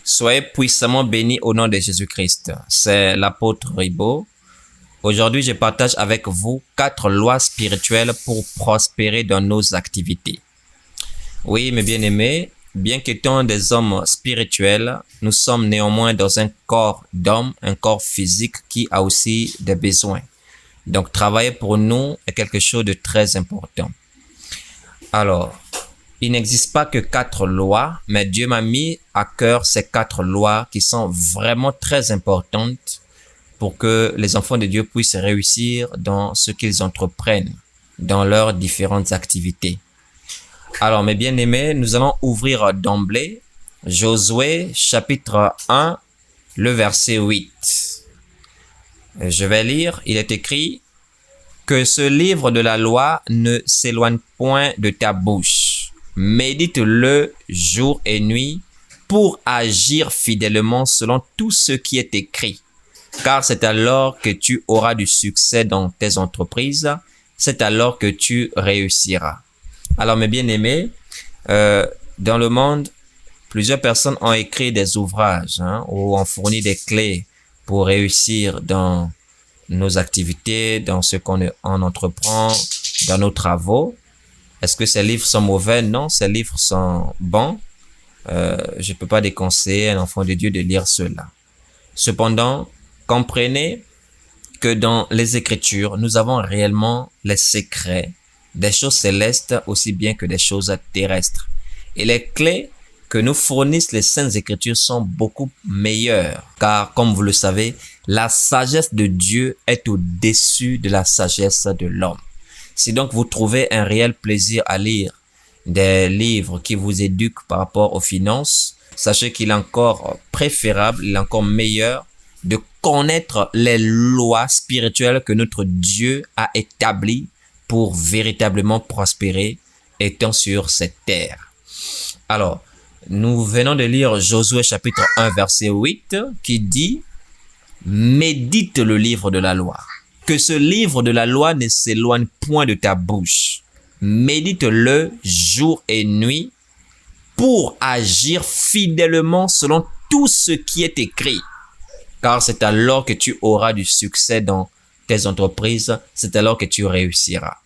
Soyez puissamment bénis au nom de Jésus-Christ. C'est l'apôtre Ribaud. Aujourd'hui, je partage avec vous 4 lois spirituelles pour prospérer dans nos activités. Oui, mes bien-aimés, bien qu'étant des hommes spirituels, nous sommes néanmoins dans un corps d'homme, un corps physique qui a aussi des besoins. Donc, travailler pour nous est quelque chose de très important. Alors, il n'existe pas que 4 lois, mais Dieu m'a mis à cœur ces 4 lois qui sont vraiment très importantes pour que les enfants de Dieu puissent réussir dans ce qu'ils entreprennent, dans leurs différentes activités. Alors, mes bien-aimés, nous allons ouvrir d'emblée Josué chapitre 1, le verset 8. Je vais lire, il est écrit « Que ce livre de la loi ne s'éloigne point de ta bouche. Médite-le jour et nuit pour agir fidèlement selon tout ce qui est écrit. Car c'est alors que tu auras du succès dans tes entreprises, c'est alors que tu réussiras. » Alors mes bien-aimés, dans le monde, plusieurs personnes ont écrit des ouvrages ou ont fourni des clés pour réussir dans nos activités, dans ce qu'on entreprend, dans nos travaux. Est-ce que ces livres sont mauvais? Non, ces livres sont bons. Je ne peux pas déconseiller à un enfant de Dieu de lire cela. Cependant, comprenez que dans les Écritures, nous avons réellement les secrets des choses célestes aussi bien que des choses terrestres. Et les clés que nous fournissent les Saintes Écritures sont beaucoup meilleures. Car, comme vous le savez, la sagesse de Dieu est au-dessus de la sagesse de l'homme. Si donc vous trouvez un réel plaisir à lire des livres qui vous éduquent par rapport aux finances, sachez qu'il est encore préférable, il est encore meilleur de connaître les lois spirituelles que notre Dieu a établies pour véritablement prospérer étant sur cette terre. Alors, nous venons de lire Josué chapitre 1 verset 8 qui dit « Médite le livre de la loi. Que ce livre de la loi ne s'éloigne point de ta bouche. Médite-le jour et nuit pour agir fidèlement selon tout ce qui est écrit. Car c'est alors que tu auras du succès dans tes entreprises, c'est alors que tu réussiras. »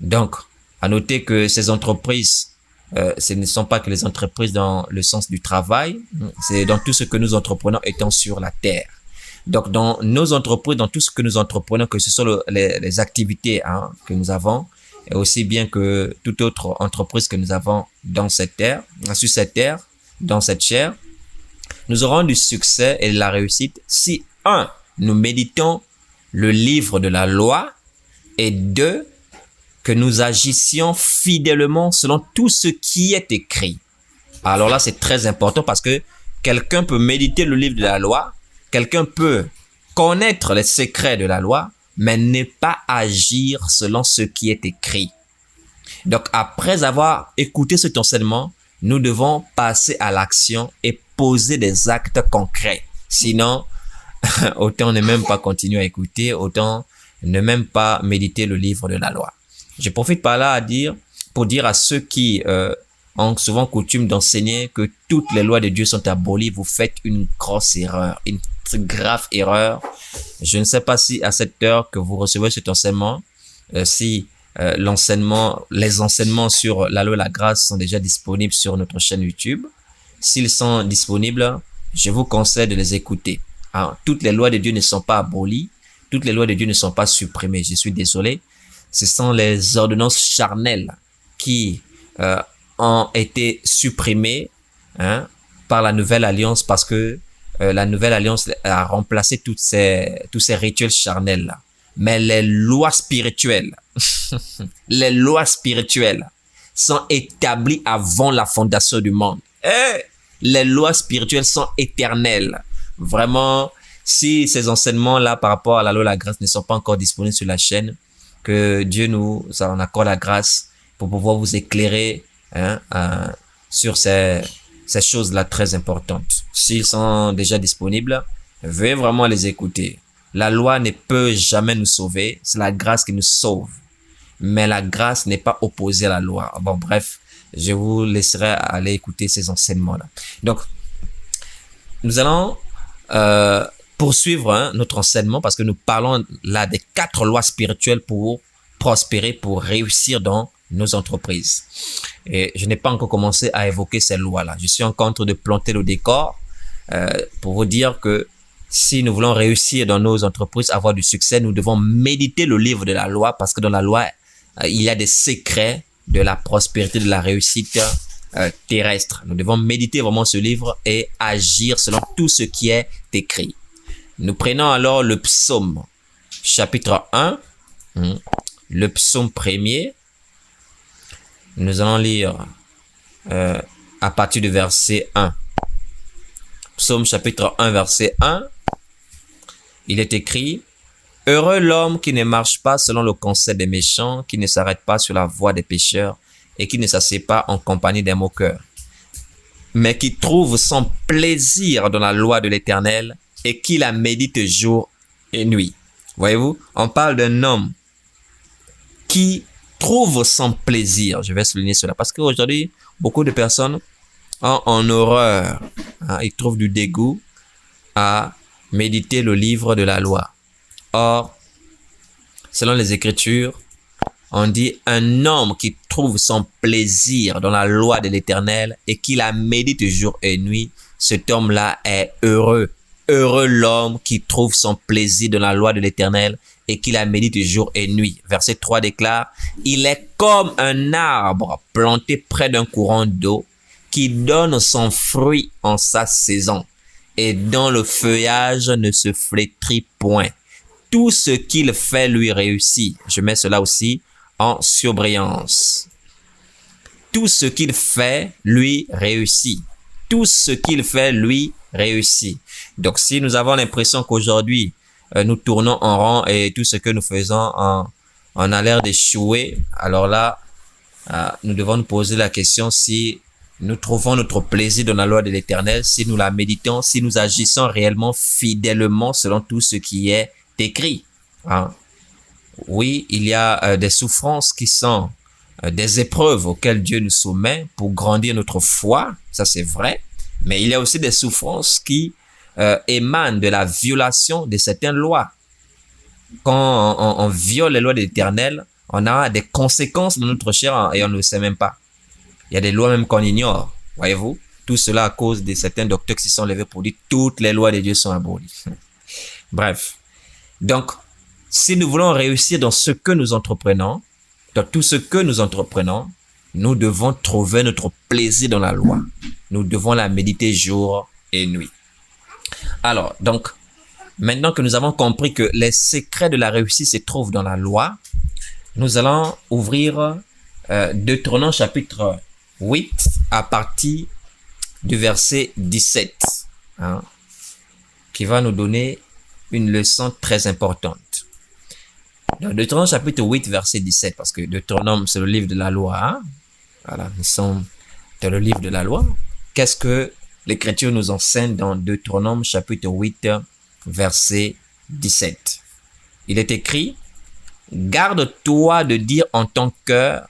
Donc, à noter que ces entreprises, ce ne sont pas que les entreprises dans le sens du travail, c'est dans tout ce que nous entreprenons étant sur la terre. Donc, dans nos entreprises, dans tout ce que nous entreprenons, que ce soit les activités que nous avons, et aussi bien que toute autre entreprise que nous avons dans cette terre, sur cette terre, dans cette chair, nous aurons du succès et de la réussite si, 1, nous méditons le livre de la loi, et 2, que nous agissions fidèlement selon tout ce qui est écrit. Alors là, c'est très important parce que quelqu'un peut méditer le livre de la loi, quelqu'un peut connaître les secrets de la loi, mais ne pas agir selon ce qui est écrit. Donc, après avoir écouté cet enseignement, nous devons passer à l'action et poser des actes concrets. Sinon, autant ne même pas continuer à écouter, autant ne même pas méditer le livre de la loi. Je profite par là pour dire à ceux qui ont souvent coutume d'enseigner que toutes les lois de Dieu sont abolies, vous faites une grosse erreur, une grave erreur. Je ne sais pas si à cette heure que vous recevez cet enseignement, si les enseignements sur la loi et la grâce sont déjà disponibles sur notre chaîne YouTube. S'ils sont disponibles, je vous conseille de les écouter. Toutes les lois de Dieu ne sont pas abolies, toutes les lois de Dieu ne sont pas supprimées. Je suis désolé. Ce sont les ordonnances charnelles qui ont été supprimées par la Nouvelle Alliance parce que la Nouvelle Alliance a remplacé tous ces rituels charnels-là. Mais les lois spirituelles, les lois spirituelles sont établies avant la fondation du monde. Les lois spirituelles sont éternelles. Vraiment, si ces enseignements-là par rapport à la loi et la grâce ne sont pas encore disponibles sur la chaîne, que Dieu nous en accorde la grâce pour pouvoir vous éclairer sur ces choses-là très importantes. S'ils sont déjà disponibles, veuillez vraiment les écouter. La loi ne peut jamais nous sauver, c'est la grâce qui nous sauve. Mais la grâce n'est pas opposée à la loi. Bon, bref, je vous laisserai aller écouter ces enseignements-là. Donc, nous allons poursuivre notre enseignement parce que nous parlons là des 4 lois spirituelles pour prospérer, pour réussir dans nos entreprises. Et je n'ai pas encore commencé à évoquer ces lois-là. Je suis encore en train de planter le décor pour vous dire que si nous voulons réussir dans nos entreprises, avoir du succès, nous devons méditer le livre de la loi parce que dans la loi, il y a des secrets de la prospérité, de la réussite terrestre. Nous devons méditer vraiment ce livre et agir selon tout ce qui est écrit. Nous prenons alors le psaume, chapitre 1, le psaume premier. Nous allons lire à partir du verset 1. Psaume chapitre 1, verset 1. Il est écrit: Heureux l'homme qui ne marche pas selon le conseil des méchants, qui ne s'arrête pas sur la voie des pécheurs et qui ne s'assied pas en compagnie des moqueurs, mais qui trouve son plaisir dans la loi de l'Éternel et qui la médite jour et nuit. Voyez-vous, on parle d'un homme qui trouve son plaisir. Je vais souligner cela parce qu'aujourd'hui, beaucoup de personnes ont en horreur, ils trouvent du dégoût à méditer le livre de la loi. Or, selon les Écritures, on dit un homme qui trouve son plaisir dans la loi de l'Éternel et qui la médite jour et nuit, cet homme-là est heureux. Heureux l'homme qui trouve son plaisir dans la loi de l'Éternel et qui la médite jour et nuit. Verset 3 déclare: Il est comme un arbre planté près d'un courant d'eau qui donne son fruit en sa saison et dont le feuillage ne se flétrit point. Tout ce qu'il fait lui réussit. Je mets cela aussi en surbrillance. Tout ce qu'il fait lui réussit. Tout ce qu'il fait lui réussit. Donc, si nous avons l'impression qu'aujourd'hui, nous tournons en rond et tout ce que nous faisons on a l'air d'échouer, alors là, nous devons nous poser la question si nous trouvons notre plaisir dans la loi de l'Éternel, si nous la méditons, si nous agissons réellement fidèlement selon tout ce qui est écrit. Oui, il y a des souffrances qui sont des épreuves auxquelles Dieu nous soumet pour grandir notre foi, ça c'est vrai, mais il y a aussi des souffrances qui émanent de la violation de certaines lois. Quand on viole les lois de l'Éternel, on a des conséquences dans notre chair et on ne le sait même pas. Il y a des lois même qu'on ignore, voyez-vous. Tout cela à cause de certains docteurs qui se sont levés pour dire toutes les lois de Dieu sont abolies. Bref. Donc, si nous voulons réussir dans ce que nous entreprenons, dans tout ce que nous entreprenons, nous devons trouver notre plaisir dans la loi. Nous devons la méditer jour et nuit. Alors, donc, maintenant que nous avons compris que les secrets de la réussite se trouvent dans la loi, nous allons ouvrir Deutéronome chapitre 8 à partir du verset 17, qui va nous donner une leçon très importante. Dans Deutéronome chapitre 8 verset 17, parce que Deutéronome c'est le livre de la loi. Voilà, nous sommes dans le livre de la loi. Qu'est-ce que l'Écriture nous enseigne dans Deutéronome chapitre 8 verset 17? Il est écrit: Garde-toi de dire en ton cœur,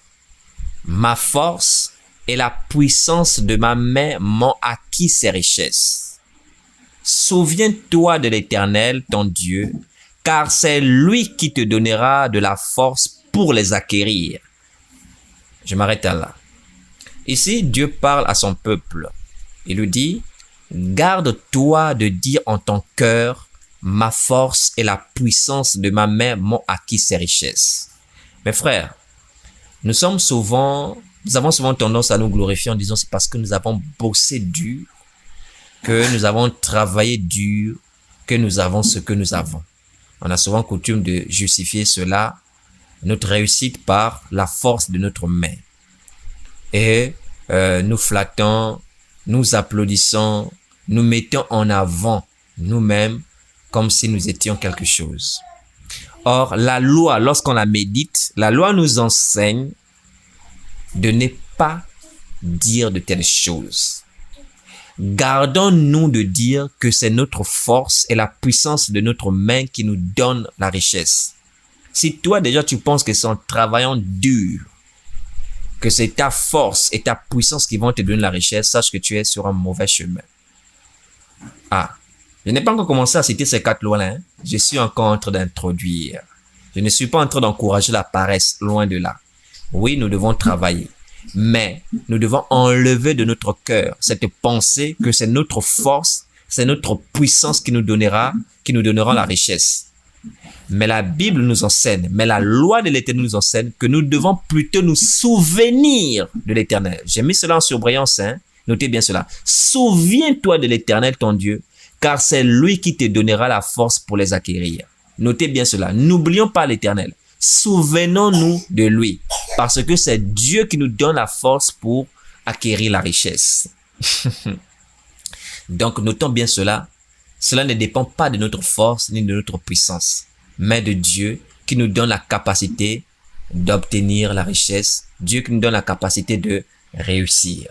ma force et la puissance de ma main m'ont acquis ces richesses. Souviens-toi de l'Éternel, ton Dieu, car c'est lui qui te donnera de la force pour les acquérir. Je m'arrête là. Ici, Dieu parle à son peuple. Il lui dit: Garde-toi de dire en ton cœur, ma force et la puissance de ma main m'ont acquis ces richesses. Mes frères, nous avons souvent tendance à nous glorifier en disant c'est parce que nous avons bossé dur, que nous avons travaillé dur, que nous avons ce que nous avons. On a souvent coutume de justifier cela, notre réussite, par la force de notre main. Et nous flattons, nous applaudissons, nous mettons en avant nous-mêmes comme si nous étions quelque chose. Or, la loi, lorsqu'on la médite, la loi nous enseigne de ne pas dire de telles choses. Gardons-nous de dire que c'est notre force et la puissance de notre main qui nous donne la richesse. Si toi déjà tu penses que c'est en travaillant dur, que c'est ta force et ta puissance qui vont te donner la richesse, sache que tu es sur un mauvais chemin. Ah, je n'ai pas encore commencé à citer ces 4 lois-là. Hein. Je suis encore en train d'introduire. Je ne suis pas en train d'encourager la paresse, loin de là. Oui, nous devons travailler, mais nous devons enlever de notre cœur cette pensée que c'est notre force, c'est notre puissance qui nous donnera la richesse. Mais la Bible nous enseigne, mais la loi de l'Éternel nous enseigne que nous devons plutôt nous souvenir de l'Éternel. J'ai mis cela en surbrillance, hein. Notez bien cela. Souviens-toi de l'Éternel, ton Dieu, car c'est lui qui te donnera la force pour les acquérir. Notez bien cela. N'oublions pas l'Éternel. Souvenons-nous de lui, parce que c'est Dieu qui nous donne la force pour acquérir la richesse. Donc, notons bien cela. Cela ne dépend pas de notre force ni de notre puissance, mais de Dieu qui nous donne la capacité d'obtenir la richesse, Dieu qui nous donne la capacité de réussir.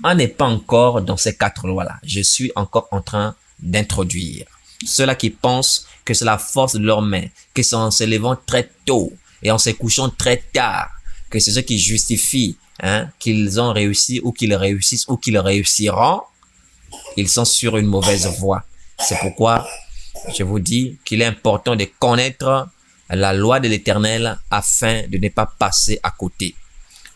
On n'est pas encore dans ces 4 lois-là. Je suis encore en train d'introduire. Ceux-là qui pensent que c'est la force de leurs mains, que c'est en se levant très tôt et en se couchant très tard, que c'est ce qui justifie qu'ils ont réussi ou qu'ils réussissent ou qu'ils réussiront, ils sont sur une mauvaise voie. C'est pourquoi je vous dis qu'il est important de connaître la loi de l'Éternel afin de ne pas passer à côté.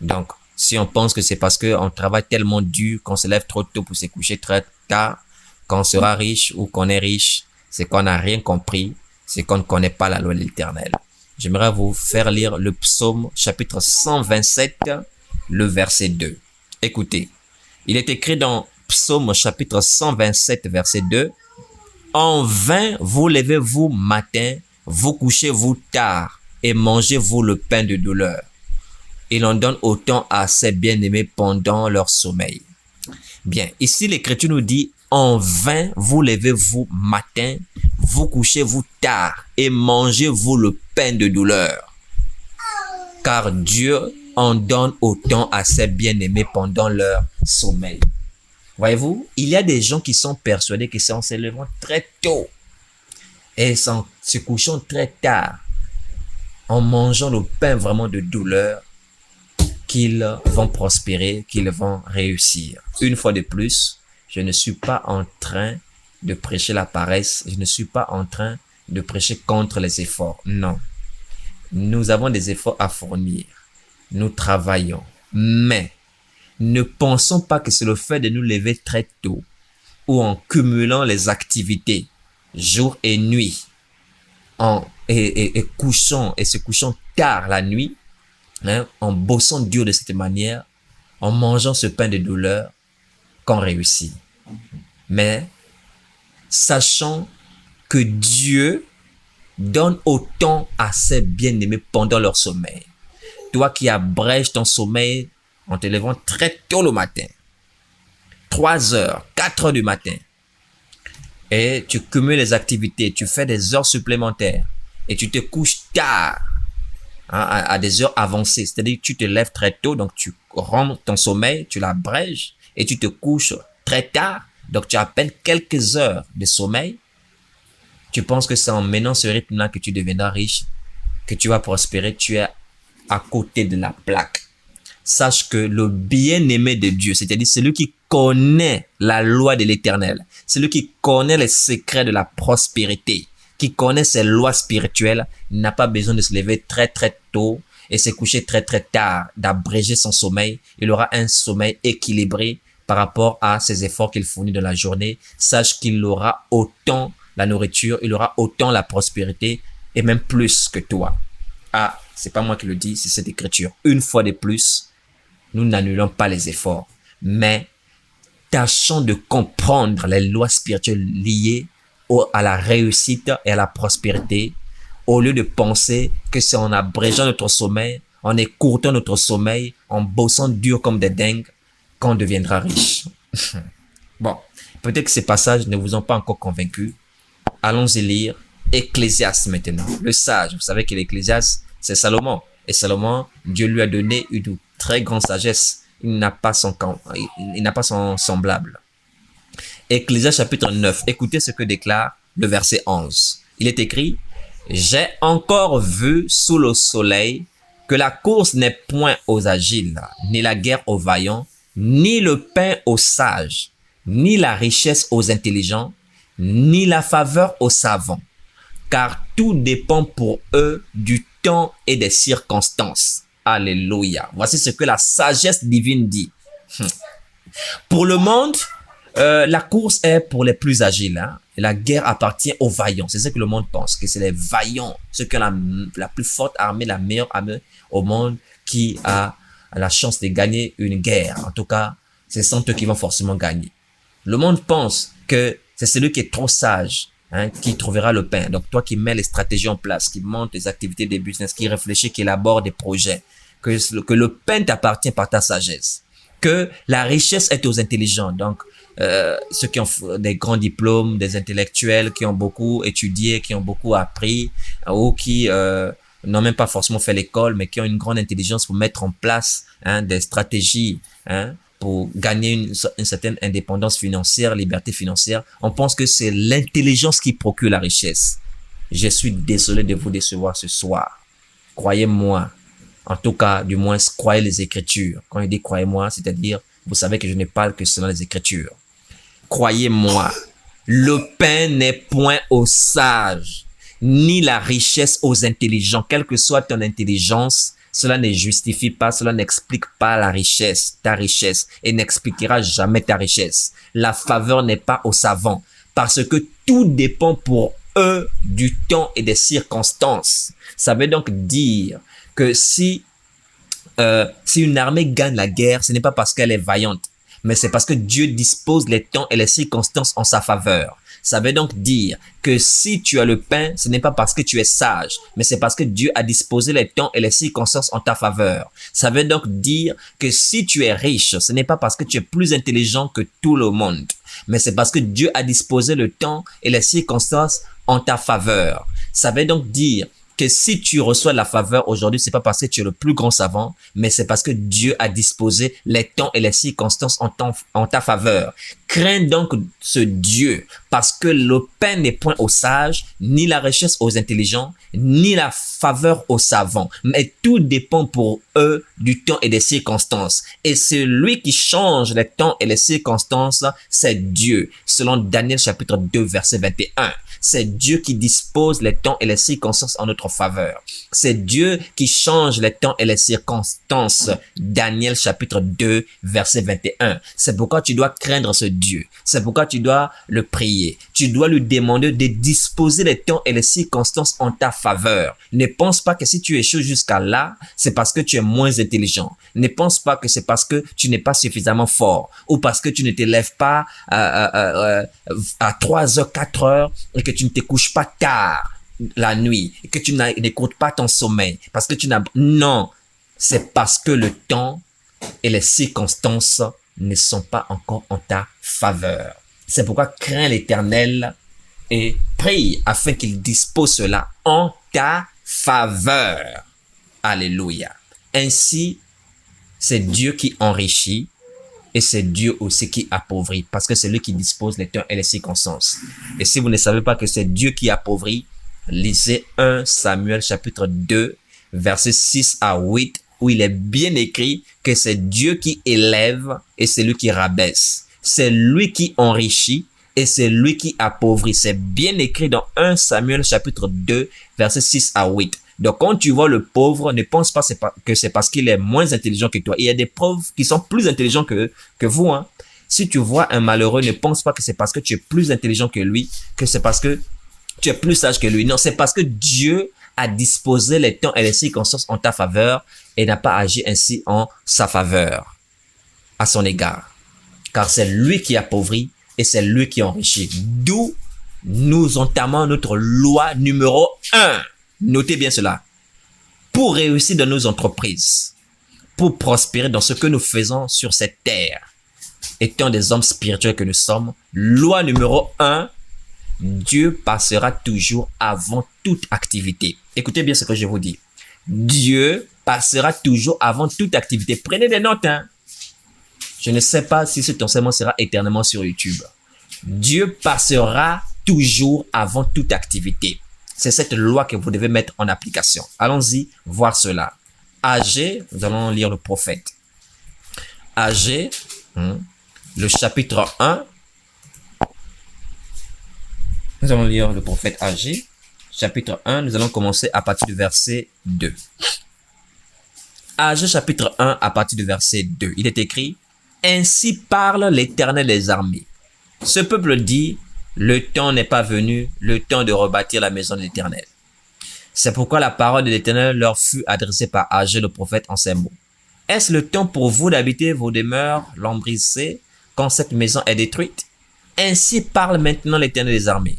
Donc, si on pense que c'est parce qu'on travaille tellement dur, qu'on se lève trop tôt pour se coucher très tard, qu'on sera riche ou qu'on est riche, c'est qu'on n'a rien compris, c'est qu'on ne connaît pas la loi de l'Éternel. J'aimerais vous faire lire le psaume chapitre 127, le verset 2. Écoutez, il est écrit dans psaume chapitre 127, verset 2. En vain vous levez-vous matin, vous couchez-vous tard et mangez-vous le pain de douleur. Il en donne autant à ses bien-aimés pendant leur sommeil. Bien, ici l'Écriture nous dit, en vain vous levez-vous matin, vous couchez-vous tard et mangez-vous le pain de douleur. Car Dieu en donne autant à ses bien-aimés pendant leur sommeil. Voyez-vous, il y a des gens qui sont persuadés que c'est en se levant très tôt et en se couchant très tard, en mangeant le pain vraiment de douleur, qu'ils vont prospérer, qu'ils vont réussir. Une fois de plus, je ne suis pas en train de prêcher la paresse, je ne suis pas en train de prêcher contre les efforts. Non. Nous avons des efforts à fournir. Nous travaillons. Mais ne pensons pas que c'est le fait de nous lever très tôt ou en cumulant les activités jour et nuit et se couchant tard la nuit, en bossant dur de cette manière, en mangeant ce pain de douleur, qu'on réussit. Mais sachant que Dieu donne autant à ses bien-aimés pendant leur sommeil. Toi qui abrèges ton sommeil en te levant très tôt le matin, 3 heures, 4 heures du matin, et tu cumules les activités, tu fais des heures supplémentaires et tu te couches tard, à des heures avancées, c'est-à-dire que tu te lèves très tôt, donc tu rends ton sommeil, tu l'abrèges et tu te couches très tard, donc tu as à peine quelques heures de sommeil. Tu penses que c'est en menant ce rythme-là que tu deviendras riche, que tu vas prospérer, tu es à côté de la plaque. Sache que le bien-aimé de Dieu, c'est-à-dire celui qui connaît la loi de l'Éternel, celui qui connaît les secrets de la prospérité, qui connaît ses lois spirituelles, n'a pas besoin de se lever très très tôt et se coucher très très tard, d'abréger son sommeil. Il aura un sommeil équilibré par rapport à ses efforts qu'il fournit dans la journée. Sache qu'il aura autant la nourriture, il aura autant la prospérité et même plus que toi. Ah, c'est pas moi qui le dis, c'est cette écriture. Une fois de plus, nous n'annulons pas les efforts, mais tâchons de comprendre les lois spirituelles liées à la réussite et à la prospérité, au lieu de penser que c'est en abrégeant notre sommeil, en écourtant notre sommeil, en bossant dur comme des dingues, qu'on deviendra riche. Bon, peut-être que ces passages ne vous ont pas encore convaincu. Allons-y lire Ecclésiaste maintenant. Le sage, vous savez que l'Ecclésiaste, c'est Salomon. Et Salomon, Dieu lui a donné une très grande sagesse. Il n'a pas son semblable. Ecclésiaste chapitre 9. Écoutez ce que déclare le verset 11. Il est écrit, « J'ai encore vu sous le soleil que la course n'est point aux agiles, ni la guerre aux vaillants, ni le pain aux sages, ni la richesse aux intelligents, ni la faveur aux savants, car tout dépend pour eux du temps et des circonstances. Alléluia. Voici ce que la sagesse divine dit. Pour le monde, la course est pour les plus agiles. Hein? La guerre appartient aux vaillants. C'est ce que le monde pense, que c'est les vaillants, ceux qui ont la plus forte armée, la meilleure armée au monde, qui a la chance de gagner une guerre. En tout cas, ce sont eux qui vont forcément gagner. Le monde pense que c'est celui qui est trop sage, hein, qui trouvera le pain. Donc toi qui mets les stratégies en place, qui monte les activités des business, qui réfléchit, qui élabore des projets, que le pain t'appartient par ta sagesse, que la richesse est aux intelligents. Donc ceux qui ont des grands diplômes, des intellectuels qui ont beaucoup étudié, qui ont beaucoup appris, ou qui n'ont même pas forcément fait l'école, mais qui ont une grande intelligence pour mettre en place, hein, des stratégies, hein, pour gagner une certaine indépendance financière, liberté financière. On pense que c'est l'intelligence qui procure la richesse. Je suis désolé de vous décevoir ce soir. Croyez-moi. En tout cas, du moins, croyez les Écritures. Quand il dit croyez-moi, c'est-à-dire, vous savez que je ne parle que selon les Écritures. Croyez-moi, le pain n'est point aux sages, ni la richesse aux intelligents. Quelle que soit ton intelligence, cela ne justifie pas, cela n'explique pas la richesse, ta richesse, et n'expliquera jamais ta richesse. La faveur n'est pas aux savants, parce que tout dépend pour eux du temps et des circonstances. Ça veut donc dire que si une armée gagne la guerre, ce n'est pas parce qu'elle est vaillante, mais c'est parce que Dieu dispose les temps et les circonstances en sa faveur. Ça veut donc dire que si tu as le pain, ce n'est pas parce que tu es sage, mais c'est parce que Dieu a disposé les temps et les circonstances en ta faveur. Ça veut donc dire que si tu es riche, ce n'est pas parce que tu es plus intelligent que tout le monde, mais c'est parce que Dieu a disposé le temps et les circonstances en ta faveur. Ça veut donc dire que si tu reçois la faveur aujourd'hui, c'est pas parce que tu es le plus grand savant, mais c'est parce que Dieu a disposé les temps et les circonstances en ta faveur. Crains donc ce Dieu, parce que le pain n'est point aux sages, ni la richesse aux intelligents, ni la faveur aux savants, mais tout dépend pour eux du temps et des circonstances. Et celui qui change les temps et les circonstances, c'est Dieu, selon Daniel chapitre 2, verset 21. C'est Dieu qui dispose les temps et les circonstances en notre faveur. C'est Dieu qui change les temps et les circonstances. Daniel chapitre 2, verset 21. C'est pourquoi tu dois craindre ce Dieu. C'est pourquoi tu dois le prier. Tu dois lui demander de disposer les temps et les circonstances en ta faveur. Ne pense pas que si tu échoues jusqu'à là, c'est parce que tu es moins intelligent. Ne pense pas que c'est parce que tu n'es pas suffisamment fort ou parce que tu ne te lèves pas à 3 heures, 4 heures et que tu ne te couches pas tard la nuit et que tu n'écoutes pas ton sommeil parce que tu n'as... Non, c'est parce que le temps et les circonstances ne sont pas encore en ta faveur. C'est pourquoi crains l'Éternel et prie afin qu'il dispose cela en ta faveur. Alléluia. Ainsi, c'est Dieu qui enrichit et c'est Dieu aussi qui appauvrit parce que c'est lui qui dispose les temps et les circonstances. Et si vous ne savez pas que c'est Dieu qui appauvrit, lisez 1 Samuel chapitre 2, versets 6 à 8, où il est bien écrit que c'est Dieu qui élève et c'est lui qui rabaisse. C'est lui qui enrichit et c'est lui qui appauvrit. C'est bien écrit dans 1 Samuel chapitre 2, versets 6 à 8. Donc, quand tu vois le pauvre, ne pense pas que c'est parce qu'il est moins intelligent que toi. Il y a des pauvres qui sont plus intelligents que vous. Hein. Si tu vois un malheureux, ne pense pas que c'est parce que tu es plus intelligent que lui, que c'est parce que tu es plus sage que lui. Non, c'est parce que Dieu a disposé les temps et les circonstances en ta faveur et n'a pas agi ainsi en sa faveur, à son égard. Car c'est lui qui appauvrit et c'est lui qui enrichit. D'où nous entamons notre loi numéro 1. Notez bien cela. Pour réussir dans nos entreprises, pour prospérer dans ce que nous faisons sur cette terre, étant des hommes spirituels que nous sommes, loi numéro 1, Dieu passera toujours avant toute activité. Écoutez bien ce que je vous dis. Dieu passera toujours avant toute activité. Prenez des notes. Hein? Je ne sais pas si cet enseignement sera éternellement sur YouTube. Dieu passera toujours avant toute activité. C'est cette loi que vous devez mettre en application. Allons-y voir cela. Agé, nous allons lire le prophète. Agé, le chapitre 1, Nous allons lire le prophète Agé, chapitre 1. Nous allons commencer à partir du verset 2. Agé, chapitre 1, à partir du verset 2. Il est écrit: Ainsi parle l'Éternel des armées. Ce peuple dit: Le temps n'est pas venu, le temps de rebâtir la maison de l'Éternel. C'est pourquoi la parole de l'Éternel leur fut adressée par Agé le prophète en ces mots. Est-ce le temps pour vous d'habiter vos demeures lambrissées quand cette maison est détruite? Ainsi parle maintenant l'Éternel des armées.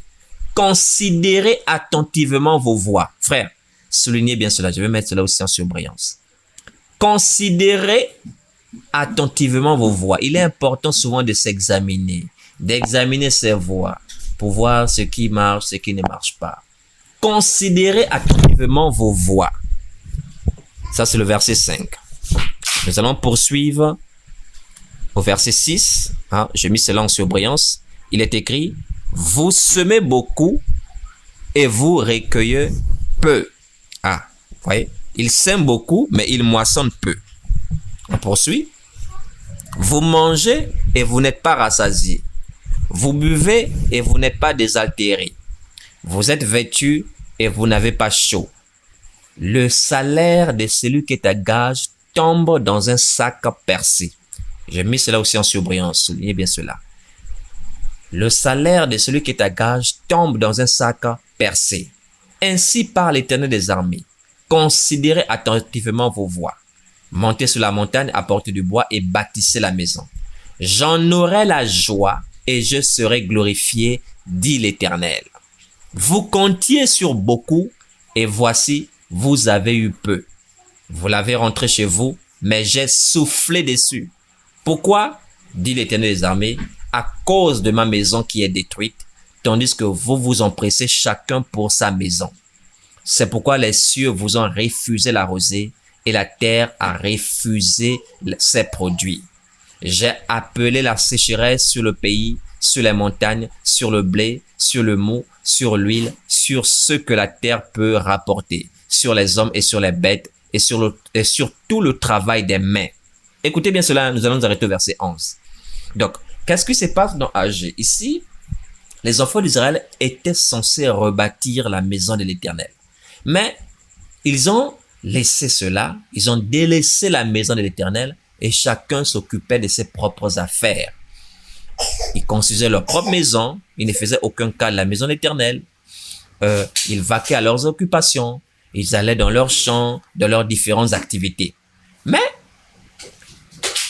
Considérez attentivement vos voies. Frère, soulignez bien cela. Je vais mettre cela aussi en surbrillance. Considérez attentivement vos voies. Il est important souvent de s'examiner, d'examiner ses voies pour voir ce qui marche, ce qui ne marche pas. Considérez attentivement vos voies. Ça, c'est le verset 5. Nous allons poursuivre au verset 6. J'ai mis cela en surbrillance. Il est écrit: Vous semez beaucoup et vous recueillez peu. Vous voyez, il sème beaucoup, mais il moissonne peu. On poursuit. Vous mangez et vous n'êtes pas rassasiés. Vous buvez et vous n'êtes pas désaltérés. Vous êtes vêtus et vous n'avez pas chaud. Le salaire de celui qui est à gage tombe dans un sac percé. J'ai mis cela aussi en surbrillance. Soulignez bien cela. Le salaire de celui qui est à gage tombe dans un sac percé. Ainsi parle l'Éternel des armées. Considérez attentivement vos voies. Montez sur la montagne, apportez du bois et bâtissez la maison. J'en aurai la joie et je serai glorifié, dit l'Éternel. Vous comptiez sur beaucoup et voici, vous avez eu peu. Vous l'avez rentré chez vous, mais j'ai soufflé dessus. Pourquoi? Dit l'Éternel des armées, à cause de ma maison qui est détruite, tandis que vous vous empressez chacun pour sa maison. C'est pourquoi les cieux vous ont refusé la rosée et la terre a refusé ses produits. J'ai appelé la sécheresse sur le pays, sur les montagnes, sur le blé, sur le mou, sur l'huile, sur ce que la terre peut rapporter, sur les hommes et sur les bêtes et sur tout le travail des mains. Écoutez bien cela, nous allons nous arrêter au verset 11. Donc, qu'est-ce qui se passe dans Agé? Ici, les enfants d'Israël étaient censés rebâtir la maison de l'Éternel. Mais ils ont laissé cela, ils ont délaissé la maison de l'Éternel et chacun s'occupait de ses propres affaires. Ils construisaient leur propre maison, ils ne faisaient aucun cas de la maison de l'Éternel. Ils vaquaient à leurs occupations, ils allaient dans leurs champs, dans leurs différentes activités. Mais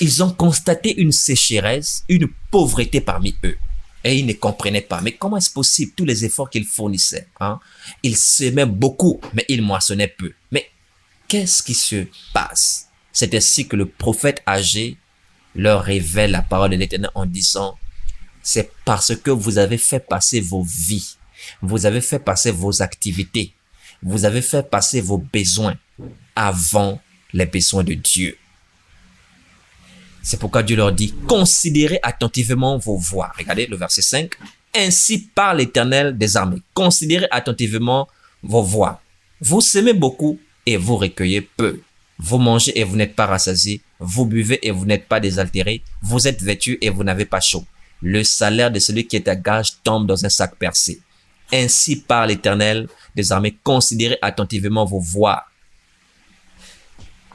ils ont constaté une sécheresse, une pauvreté parmi eux. Et ils ne comprenaient pas. Mais comment est-ce possible, tous les efforts qu'ils fournissaient? Ils semaient beaucoup, mais ils moissonnaient peu. Mais qu'est-ce qui se passe? C'est ainsi que le prophète Agé leur révèle la parole de l'Éternel en disant: c'est parce que vous avez fait passer vos vies, vous avez fait passer vos activités, vous avez fait passer vos besoins avant les besoins de Dieu. C'est pourquoi Dieu leur dit: considérez attentivement vos voies. Regardez le verset 5. Ainsi parle l'Éternel des armées. Considérez attentivement vos voies. Vous semez beaucoup et vous recueillez peu. Vous mangez et vous n'êtes pas rassasiés. Vous buvez et vous n'êtes pas désaltérés. Vous êtes vêtus et vous n'avez pas chaud. Le salaire de celui qui est à gage tombe dans un sac percé. Ainsi parle l'Éternel des armées. Considérez attentivement vos voies.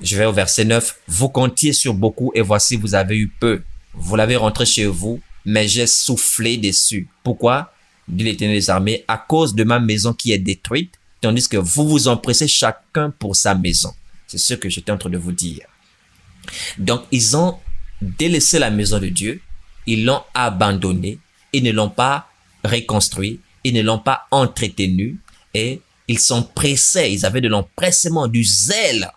Je vais au verset 9. Vous comptiez sur beaucoup et voici vous avez eu peu. Vous l'avez rentré chez vous, mais j'ai soufflé dessus. Pourquoi? Dit l'Éternel des armées, à cause de ma maison qui est détruite, tandis que vous vous empressez chacun pour sa maison. C'est ce que j'étais en train de vous dire. Donc, ils ont délaissé la maison de Dieu, ils l'ont abandonnée, ils ne l'ont pas reconstruit, ils ne l'ont pas entretenue et ils sont pressés, ils avaient de l'empressement, du zèle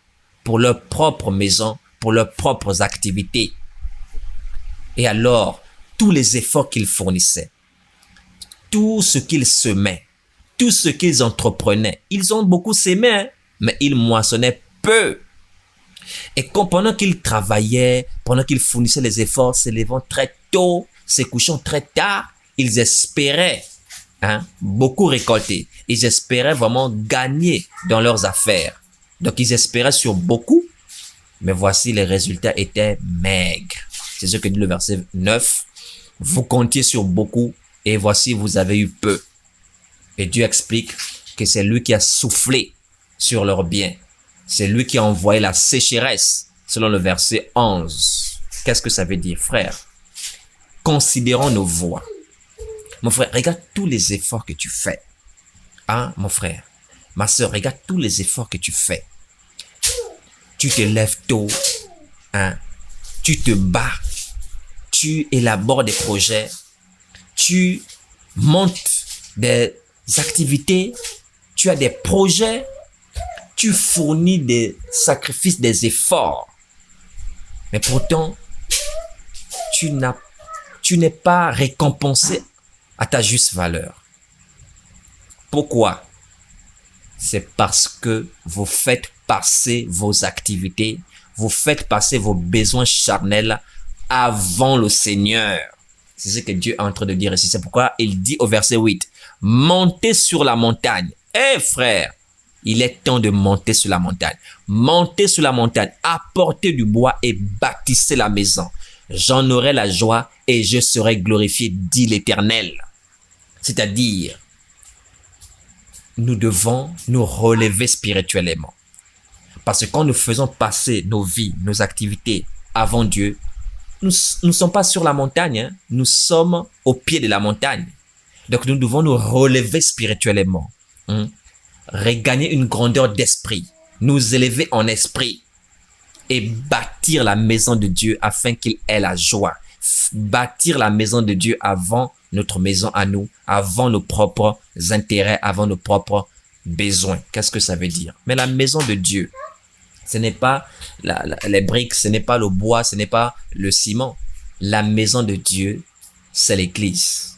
pour leur propre maison, pour leurs propres activités. Et alors, tous les efforts qu'ils fournissaient, tout ce qu'ils semaient, tout ce qu'ils entreprenaient, ils ont beaucoup semé, mais ils moissonnaient peu. Et pendant qu'ils travaillaient, pendant qu'ils fournissaient les efforts, se levant très tôt, se couchant très tard, ils espéraient beaucoup récolter. Ils espéraient vraiment gagner dans leurs affaires. Donc, ils espéraient sur beaucoup, mais voici les résultats étaient maigres. C'est ce que dit le verset 9. Vous comptiez sur beaucoup et voici vous avez eu peu. Et Dieu explique que c'est lui qui a soufflé sur leurs biens. C'est lui qui a envoyé la sécheresse, selon le verset 11. Qu'est-ce que ça veut dire, frère? Considérons nos voies. Mon frère, regarde tous les efforts que tu fais. Hein, mon frère? Ma soeur, regarde tous les efforts que tu fais. Tu te lèves tôt, hein? Tu te bats, tu élabores des projets, tu montes des activités, tu as des projets, tu fournis des sacrifices, des efforts. Mais pourtant, tu n'es pas récompensé à ta juste valeur. Pourquoi? C'est parce que vous faites passer vos activités, vous faites passer vos besoins charnels avant le Seigneur. C'est ce que Dieu est en train de dire ici. C'est pourquoi il dit au verset 8, montez sur la montagne. Eh frère, il est temps de monter sur la montagne. Montez sur la montagne, apportez du bois et bâtissez la maison. J'en aurai la joie et je serai glorifié, dit l'Éternel. C'est-à-dire, nous devons nous relever spirituellement. Parce que quand nous faisons passer nos vies, nos activités avant Dieu, nous ne sommes pas sur la montagne, hein? Nous sommes au pied de la montagne. Donc nous devons nous relever spirituellement, hein? Regagner une grandeur d'esprit, nous élever en esprit et bâtir la maison de Dieu afin qu'il ait la joie. Bâtir la maison de Dieu avant notre maison à nous, avant nos propres intérêts, avant nos propres besoins. Qu'est-ce que ça veut dire? Mais la maison de Dieu, ce n'est pas les briques, ce n'est pas le bois, ce n'est pas le ciment. La maison de Dieu, c'est l'église.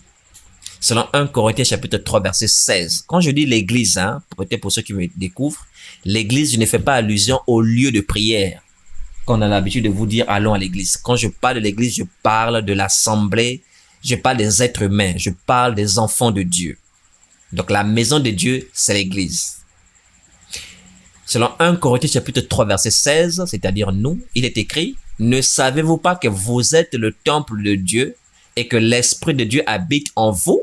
Selon 1 Corinthiens chapitre 3 verset 16. Quand je dis l'église, hein, peut-être pour ceux qui me découvrent, l'église, je ne fais pas allusion au lieu de prière. Qu'on a l'habitude de vous dire allons à l'église. Quand je parle de l'église, je parle de l'assemblée, je parle des êtres humains, je parle des enfants de Dieu. Donc la maison de Dieu, c'est l'église. Selon 1 Corinthiens chapitre 3 verset 16, c'est-à-dire nous, il est écrit, ne savez-vous pas que vous êtes le temple de Dieu et que l'Esprit de Dieu habite en vous?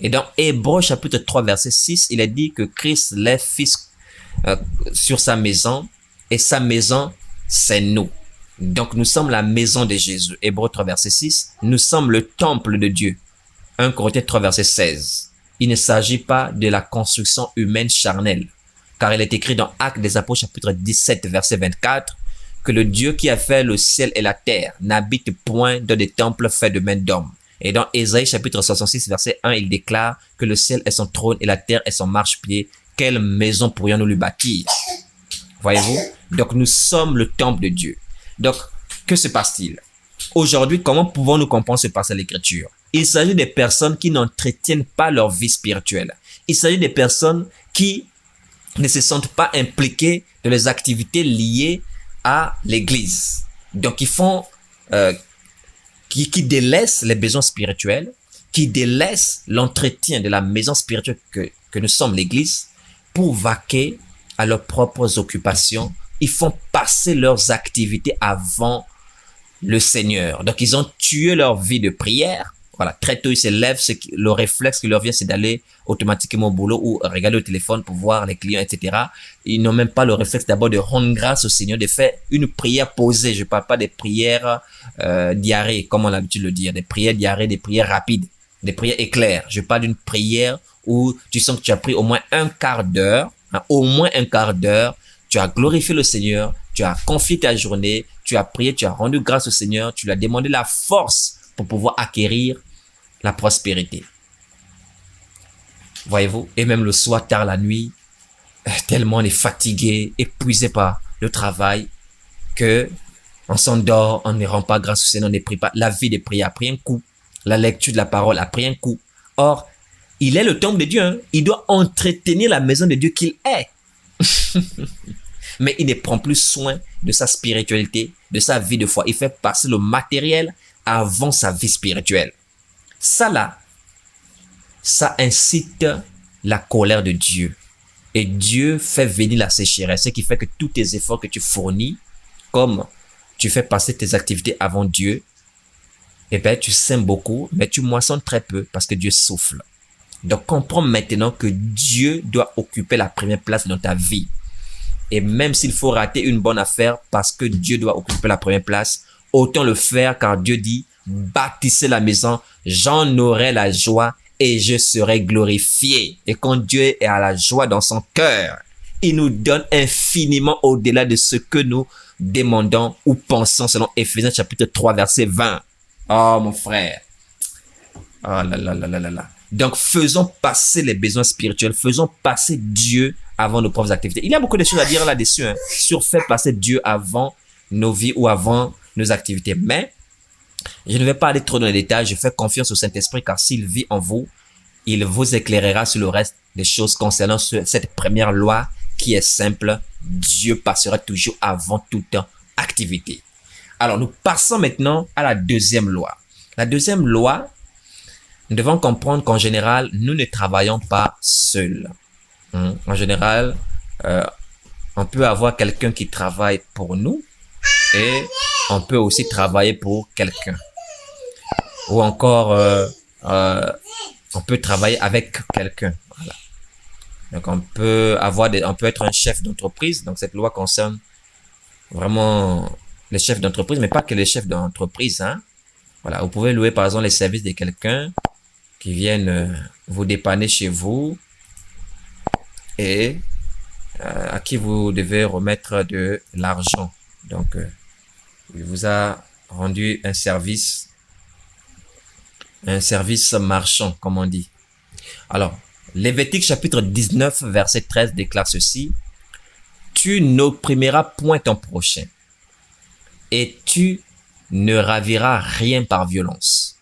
Et dans Hébreux chapitre 3 verset 6, il est dit que Christ lève fils sur sa maison et sa maison, c'est nous. Donc nous sommes la maison de Jésus. Hébreux 3 verset 6, nous sommes le temple de Dieu. 1 Corinthiens 3 verset 16. Il ne s'agit pas de la construction humaine charnelle. Car il est écrit dans Actes des Apôtres chapitre 17 verset 24 que le Dieu qui a fait le ciel et la terre n'habite point dans des temples faits de mains d'hommes. Et dans Ésaïe chapitre 66 verset 1, il déclare que le ciel est son trône et la terre est son marchepied. Quelle maison pourrions-nous lui bâtir? Voyez-vous? Donc nous sommes le temple de Dieu. Donc, que se passe-t-il? Aujourd'hui, comment pouvons-nous comprendre ce passage de l'Écriture? Il s'agit des personnes qui n'entretiennent pas leur vie spirituelle. Il s'agit des personnes qui ne se sentent pas impliquées dans les activités liées à l'Église. Donc, ils font, qui délaissent les besoins spirituels, qui délaissent l'entretien de la maison spirituelle que nous sommes l'Église pour vaquer à leurs propres occupations. Ils font passer leurs activités avant le Seigneur. Donc, ils ont tué leur vie de prière. Voilà, très tôt, ils se lèvent. Le réflexe qui leur vient, c'est d'aller automatiquement au boulot ou regarder au téléphone pour voir les clients, etc. Ils n'ont même pas le réflexe d'abord de rendre grâce au Seigneur, de faire une prière posée. Je ne parle pas des prières diarrhées, comme on a l'habitude de le dire. Des prières diarrhées, des prières rapides, des prières éclairs. Je parle d'une prière où tu sens que tu as pris au moins un quart d'heure, hein, au moins un quart d'heure. Tu as glorifié le Seigneur, tu as confié ta journée, tu as prié, tu as rendu grâce au Seigneur, tu lui as demandé la force pour pouvoir acquérir la prospérité. Voyez-vous? Et même le soir, tard la nuit, tellement on est fatigué, épuisé par le travail, que on s'endort, on ne rend pas grâce au Seigneur, on ne prie pas. La vie de prière a pris un coup. La lecture de la parole a pris un coup. Or, il est le temple de Dieu. Hein? Il doit entretenir la maison de Dieu qu'il est. Mais il ne prend plus soin de sa spiritualité, de sa vie de foi. Il fait passer le matériel avant sa vie spirituelle. Ça là, ça incite la colère de Dieu. Et Dieu fait venir la sécheresse, ce qui fait que tous tes efforts que tu fournis, comme tu fais passer tes activités avant Dieu, eh bien, tu sèmes beaucoup, mais tu moissonnes très peu parce que Dieu souffle. Donc, comprends maintenant que Dieu doit occuper la première place dans ta vie. Et même s'il faut rater une bonne affaire parce que Dieu doit occuper la première place, autant le faire car Dieu dit, bâtissez la maison, j'en aurai la joie et je serai glorifié. Et quand Dieu est à la joie dans son cœur, il nous donne infiniment au-delà de ce que nous demandons ou pensons selon Éphésiens chapitre 3 verset 20. Oh mon frère. Oh là là là là là là. Donc faisons passer les besoins spirituels, faisons passer Dieu avant nos propres activités. Il y a beaucoup de choses à dire là-dessus, hein, sur faire passer Dieu avant nos vies ou avant nos activités. Mais je ne vais pas aller trop dans les détails, je fais confiance au Saint-Esprit car s'il vit en vous, il vous éclairera sur le reste des choses concernant cette première loi qui est simple. Dieu passera toujours avant toute activité. Alors, nous passons maintenant à la deuxième loi. La deuxième loi, nous devons comprendre qu'en général, nous ne travaillons pas seuls. En général, on peut avoir quelqu'un qui travaille pour nous et on peut aussi travailler pour quelqu'un. Ou encore, on peut travailler avec quelqu'un. Voilà. Donc, on peut être un chef d'entreprise. Donc, cette loi concerne vraiment les chefs d'entreprise, mais pas que les chefs d'entreprise, hein. Voilà. Vous pouvez louer, par exemple, les services de quelqu'un qui viennent vous dépanner chez vous et à qui vous devez remettre de l'argent. Donc, il vous a rendu un service marchand, comme on dit. Alors, Lévitique chapitre 19, verset 13 déclare ceci. Tu n'opprimeras point ton prochain et tu ne raviras rien par violence.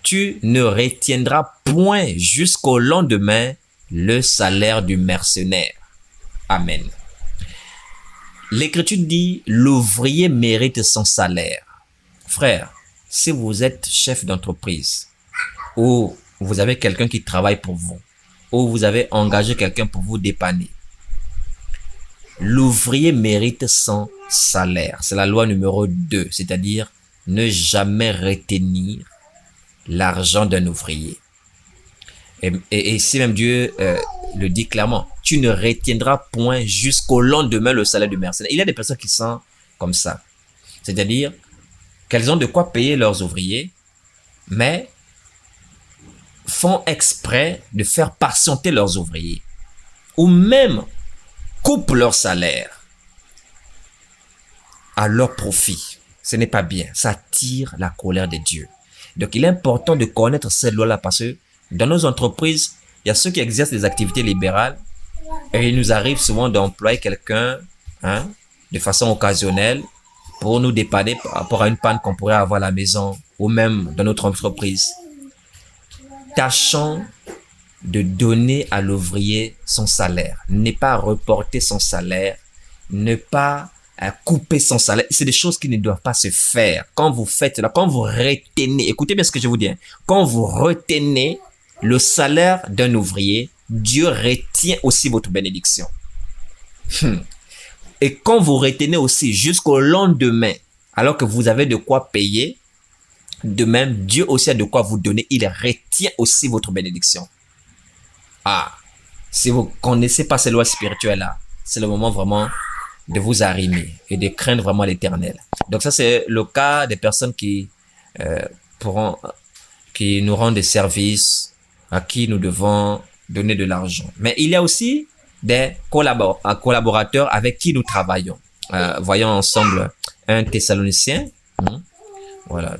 Tu ne retiendras point jusqu'au lendemain le salaire du mercenaire. Amen. L'Écriture dit, l'ouvrier mérite son salaire. Frère, si vous êtes chef d'entreprise ou vous avez quelqu'un qui travaille pour vous ou vous avez engagé quelqu'un pour vous dépanner, l'ouvrier mérite son salaire. C'est la loi numéro 2, c'est-à-dire ne jamais retenir l'argent d'un ouvrier. Et ici même Dieu le dit clairement, tu ne retiendras point jusqu'au lendemain le salaire du mercenaire. Il y a des personnes qui sont comme ça, c'est-à-dire qu'elles ont de quoi payer leurs ouvriers, mais font exprès de faire patienter leurs ouvriers, ou même coupent leur salaire à leur profit. Ce n'est pas bien, ça attire la colère de Dieu. Donc il est important de connaître cette loi-là parce que dans nos entreprises, il y a ceux qui exercent des activités libérales et il nous arrive souvent d'employer quelqu'un de façon occasionnelle pour nous dépanner par rapport à une panne qu'on pourrait avoir à la maison ou même dans notre entreprise. Tâchons de donner à l'ouvrier son salaire, ne pas reporter son salaire, ne pas couper son salaire. C'est des choses qui ne doivent pas se faire. Quand vous faites là, quand vous retenez, écoutez bien ce que je vous dis, quand vous retenez le salaire d'un ouvrier, Dieu retient aussi votre bénédiction. Et quand vous retenez aussi jusqu'au lendemain, alors que vous avez de quoi payer, de même, Dieu aussi a de quoi vous donner. Il retient aussi votre bénédiction. Si vous connaissez pas ces lois spirituelles-là, c'est le moment vraiment de vous arrimer et de craindre vraiment l'Éternel. Donc ça, c'est le cas des personnes qui nous rendent des services, à qui nous devons donner de l'argent. Mais il y a aussi des collaborateurs avec qui nous travaillons. Voyons ensemble 1 Thessaloniciens. Voilà.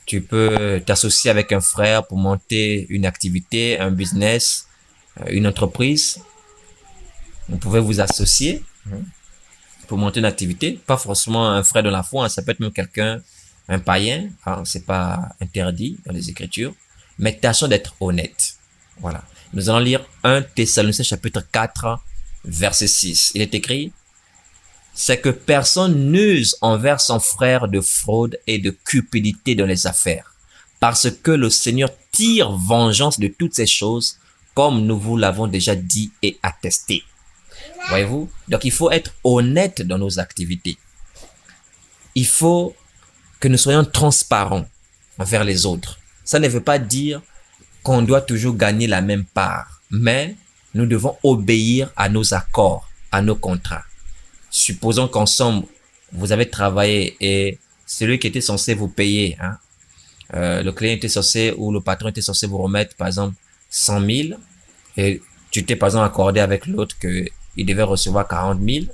Tu peux t'associer avec un frère pour monter une activité, un business, une entreprise. Vous pouvez vous associer pour monter une activité. Pas forcément un frère de la foi, ça peut être même quelqu'un, un païen. C'est pas interdit dans les Écritures. Mais tâchons d'être honnêtes. Voilà. Nous allons lire 1 Thessaloniciens chapitre 4, verset 6. Il est écrit, c'est que personne n'use envers son frère de fraude et de cupidité dans les affaires, parce que le Seigneur tire vengeance de toutes ces choses, comme nous vous l'avons déjà dit et attesté. Voyez-vous? Donc il faut être honnête dans nos activités. Il faut que nous soyons transparents envers les autres. Ça ne veut pas dire qu'on doit toujours gagner la même part, mais nous devons obéir à nos accords, à nos contrats. Supposons qu'ensemble, vous avez travaillé et celui qui était censé vous payer, hein, le client était censé ou le patron était censé vous remettre par exemple 100 000 et tu t'es par exemple accordé avec l'autre qu'il devait recevoir 40 000.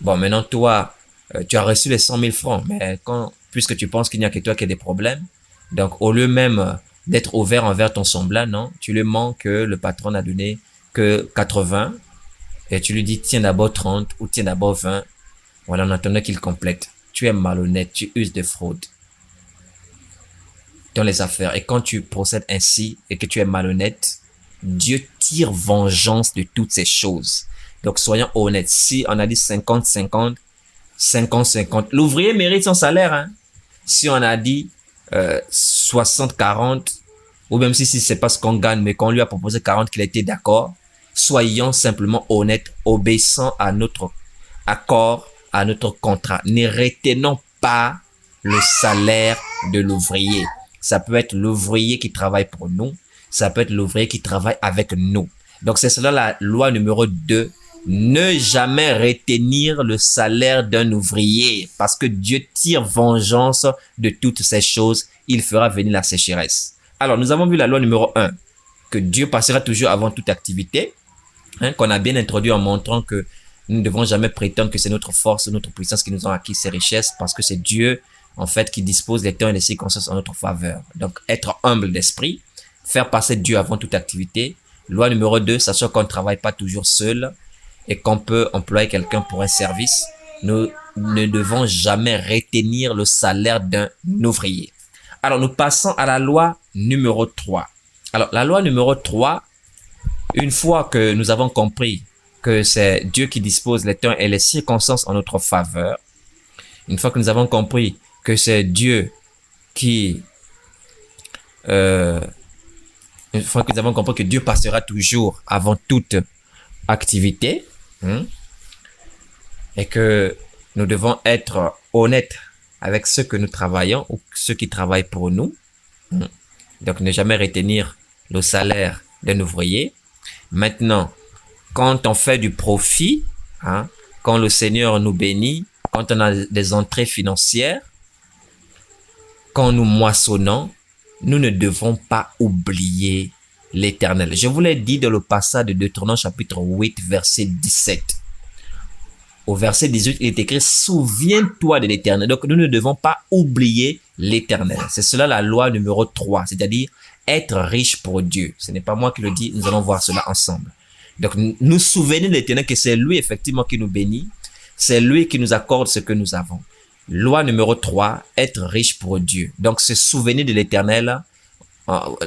Bon, maintenant toi, tu as reçu les 100 000 francs, mais puisque tu penses qu'il n'y a que toi qui as des problèmes, donc au lieu même d'être ouvert envers ton semblable, non, tu lui mens que le patron n'a donné que 80 et tu lui dis tiens d'abord 30 ou tiens d'abord 20, voilà, en attendant qu'il complète. Tu es malhonnête, tu uses de fraude dans les affaires. Et quand tu procèdes ainsi et que tu es malhonnête, Dieu tire vengeance de toutes ces choses. Donc soyons honnêtes, si on a dit 50-50, 50-50, l'ouvrier mérite son salaire, hein. Si on a dit 60-40, ou même si c'est pas ce qu'on gagne, mais qu'on lui a proposé 40, qu'il a été d'accord, soyons simplement honnêtes, obéissant à notre accord, à notre contrat. Ne retenons pas le salaire de l'ouvrier. Ça peut être l'ouvrier qui travaille pour nous, ça peut être l'ouvrier qui travaille avec nous. Donc c'est cela la loi numéro 2. Ne jamais retenir le salaire d'un ouvrier parce que Dieu tire vengeance de toutes ces choses. Il fera venir la sécheresse. Alors, nous avons vu la loi numéro 1, que Dieu passera toujours avant toute activité, hein, qu'on a bien introduit en montrant que nous ne devons jamais prétendre que c'est notre force, notre puissance qui nous ont acquis ces richesses parce que c'est Dieu, en fait, qui dispose des temps et des circonstances en notre faveur. Donc, être humble d'esprit, faire passer Dieu avant toute activité. Loi numéro 2, sachant qu'on ne travaille pas toujours seul, et qu'on peut employer quelqu'un pour un service, nous ne devons jamais retenir le salaire d'un ouvrier. Alors, nous passons à la loi numéro 3. Alors, la loi numéro 3, une fois que nous avons compris que c'est Dieu qui dispose les temps et les circonstances en notre faveur, une fois que nous avons compris que c'est Dieu qui... une fois que nous avons compris que Dieu passera toujours avant toute activité, et que nous devons être honnêtes avec ceux que nous travaillons ou ceux qui travaillent pour nous. Donc, ne jamais retenir le salaire d'un ouvrier. Maintenant, quand on fait du profit, hein, quand le Seigneur nous bénit, quand on a des entrées financières, quand nous moissonnons, nous ne devons pas oublier l'Éternel. Je vous l'ai dit dans le passage de Deutéronome chapitre 8, verset 17. Au verset 18, il est écrit « Souviens-toi de l'Éternel ». Donc, nous ne devons pas oublier l'Éternel. C'est cela la loi numéro 3, c'est-à-dire être riche pour Dieu. Ce n'est pas moi qui le dis, nous allons voir cela ensemble. Donc, nous souvenons de l'Éternel que c'est lui effectivement qui nous bénit. C'est lui qui nous accorde ce que nous avons. Loi numéro 3, être riche pour Dieu. Donc, se souvenir de l'Éternel.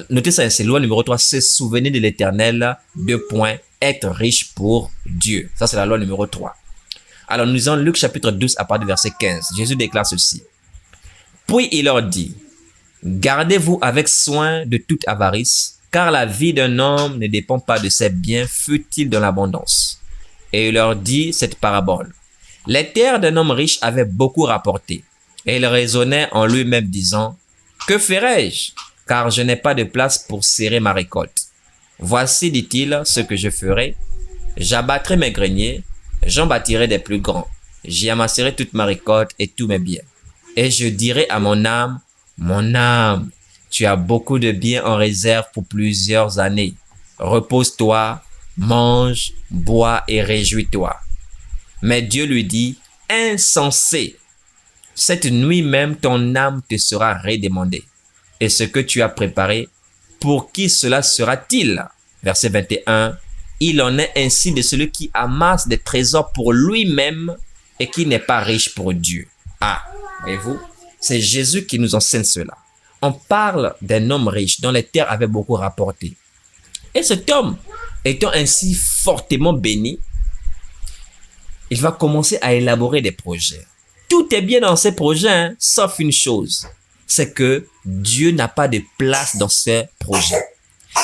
Notez ça, c'est loi numéro 3, se souvenir de l'Éternel, 2 points, être riche pour Dieu. Ça, c'est la loi numéro 3. Alors, nous lisons Luc chapitre 12 à partir du verset 15. Jésus déclare ceci. Puis il leur dit, gardez-vous avec soin de toute avarice, car la vie d'un homme ne dépend pas de ses biens, fût-il dans l'abondance. Et il leur dit cette parabole. Les terres d'un homme riche avaient beaucoup rapporté, et il raisonnait en lui-même disant, que ferai-je? Car je n'ai pas de place pour serrer ma récolte. Voici, dit-il, ce que je ferai. J'abattrai mes greniers, j'en bâtirai des plus grands. J'y amasserai toute ma récolte et tous mes biens. Et je dirai à mon âme, tu as beaucoup de biens en réserve pour plusieurs années. Repose-toi, mange, bois et réjouis-toi. Mais Dieu lui dit, insensé, cette nuit même ton âme te sera redemandée. Et ce que tu as préparé, pour qui cela sera-t-il? Verset 21, il en est ainsi de celui qui amasse des trésors pour lui-même et qui n'est pas riche pour Dieu. Ah, voyez-vous, c'est Jésus qui nous enseigne cela. On parle d'un homme riche dont les terres avaient beaucoup rapporté. Et cet homme, étant ainsi fortement béni, il va commencer à élaborer des projets. Tout est bien dans ces projets, hein, sauf une chose. C'est que Dieu n'a pas de place dans ces projets.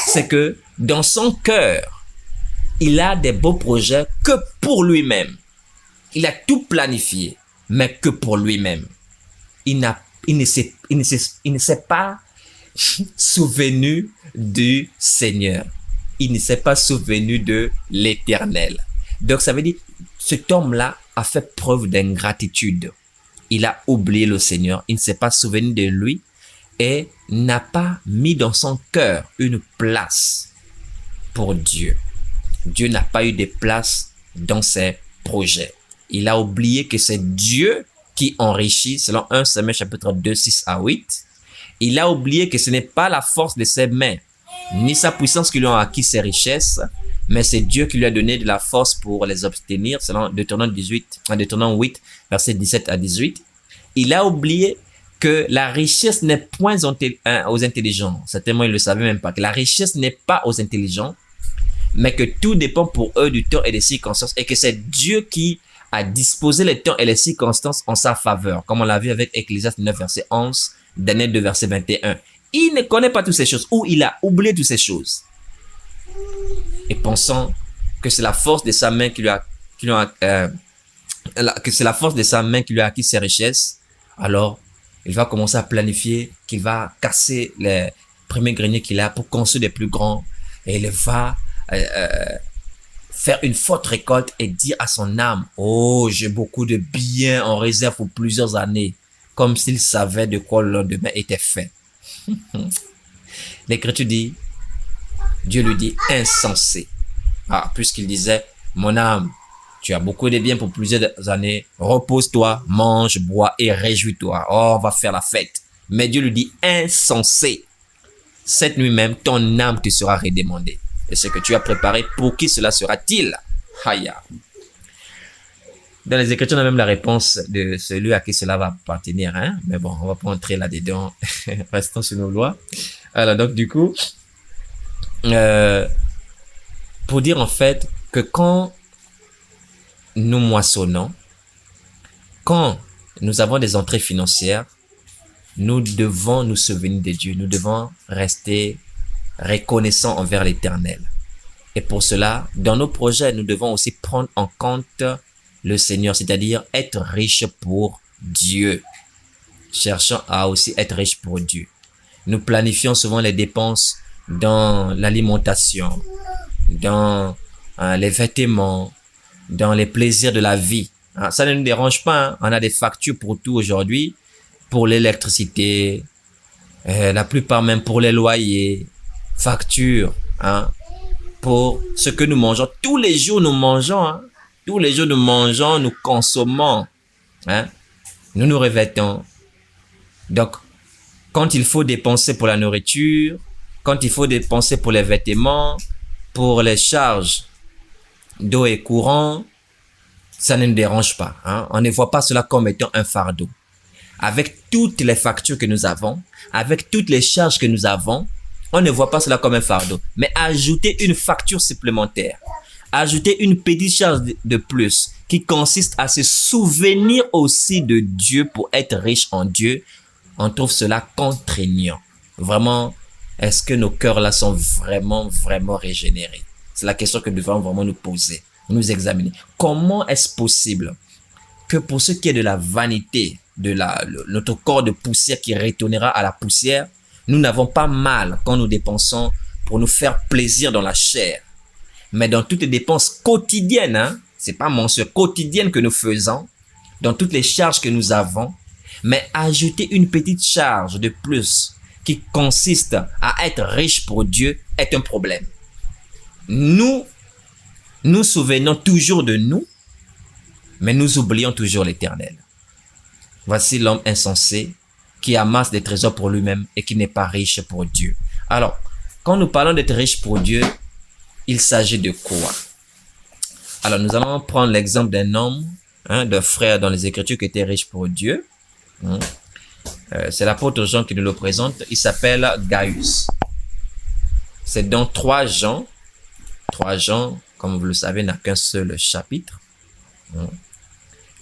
C'est que dans son cœur, il a des beaux projets que pour lui-même. Il a tout planifié, mais que pour lui-même. Il ne sait pas souvenu du Seigneur. Il ne s'est pas souvenu de l'Éternel. Donc ça veut dire, cet homme-là a fait preuve d'ingratitude. Il a oublié le Seigneur, il ne s'est pas souvenu de lui et n'a pas mis dans son cœur une place pour Dieu. Dieu n'a pas eu de place dans ses projets. Il a oublié que c'est Dieu qui enrichit, selon 1 Samuel chapitre 2, 6 à 8. Il a oublié que ce n'est pas la force de ses mains, ni sa puissance qui lui ont acquis ses richesses, mais c'est Dieu qui lui a donné de la force pour les obtenir, selon Deutéronome 8, versets 17 à 18. Il a oublié que la richesse n'est point aux intelligents. Certainement, il ne le savait même pas, que la richesse n'est pas aux intelligents, mais que tout dépend pour eux du temps et des circonstances, et que c'est Dieu qui a disposé les temps et les circonstances en sa faveur, comme on l'a vu avec Ecclésiaste 9, verset 11, Daniel 2, verset 21. Il ne connaît pas toutes ces choses, ou il a oublié toutes ces choses. Et pensant que c'est la force de sa main qui lui a acquis ses richesses, alors il va commencer à planifier qu'il va casser les premiers greniers qu'il a pour construire des plus grands, et il va faire une forte récolte et dire à son âme, oh, j'ai beaucoup de biens en réserve pour plusieurs années, comme s'il savait de quoi le lendemain était fait. L'Écriture dit, Dieu lui dit, insensé. Puisqu'il disait, mon âme, tu as beaucoup de biens pour plusieurs années, repose-toi, mange, bois et réjouis-toi. Oh, on va faire la fête. Mais Dieu lui dit, insensé. Cette nuit même, ton âme te sera redemandée. Et ce que tu as préparé, pour qui cela sera-t-il? Haya. Dans les Écritures, on a même la réponse de celui à qui cela va appartenir. Hein? Mais bon, on va pas entrer là-dedans. Restons sur nos lois. Alors, donc, du coup, pour dire en fait que quand nous moissonnons, quand nous avons des entrées financières, nous devons nous souvenir de Dieu. Nous devons rester reconnaissants envers l'Éternel. Et pour cela, dans nos projets, nous devons aussi prendre en compte le Seigneur, c'est-à-dire être riche pour Dieu. Cherchons à aussi être riche pour Dieu. Nous planifions souvent les dépenses dans l'alimentation, dans les vêtements, dans les plaisirs de la vie. Ça ne nous dérange pas. Hein? On a des factures pour tout aujourd'hui, pour l'électricité, la plupart même pour les loyers, factures, hein, pour ce que nous mangeons. Tous les jours, nous mangeons. Hein? Tous les jours, nous mangeons, nous consommons. Hein? Nous nous revêtons. Donc, quand il faut dépenser pour la nourriture, quand il faut dépenser pour les vêtements, pour les charges d'eau et courant, ça ne nous dérange pas. Hein? On ne voit pas cela comme étant un fardeau. Avec toutes les factures que nous avons, avec toutes les charges que nous avons, on ne voit pas cela comme un fardeau. Mais ajouter une facture supplémentaire, ajouter une petite charge de plus qui consiste à se souvenir aussi de Dieu pour être riche en Dieu, on trouve cela contraignant. Vraiment, est-ce que nos cœurs là sont vraiment régénérés? C'est la question que nous devons vraiment nous poser, nous examiner. Comment est-ce possible que pour ce qui est de la vanité, de notre corps de poussière qui retournera à la poussière, nous n'avons pas mal quand nous dépensons pour nous faire plaisir dans la chair. Mais dans toutes les dépenses quotidiennes, hein, c'est pas mensuel, quotidiennes que nous faisons, dans toutes les charges que nous avons, mais ajouter une petite charge de plus qui consiste à être riche pour Dieu est un problème. Nous nous souvenons toujours de nous, mais nous oublions toujours l'Éternel. Voici l'homme insensé qui amasse des trésors pour lui-même et qui n'est pas riche pour Dieu. Alors, quand nous parlons d'être riche pour Dieu, il s'agit de quoi? Alors, nous allons prendre l'exemple d'un homme, d'un frère dans les Écritures qui était riche pour Dieu. C'est l'apôtre Jean qui nous le présente. Il s'appelle Gaius. C'est dans 3 Jean. 3 Jean, comme vous le savez, n'a qu'un seul chapitre.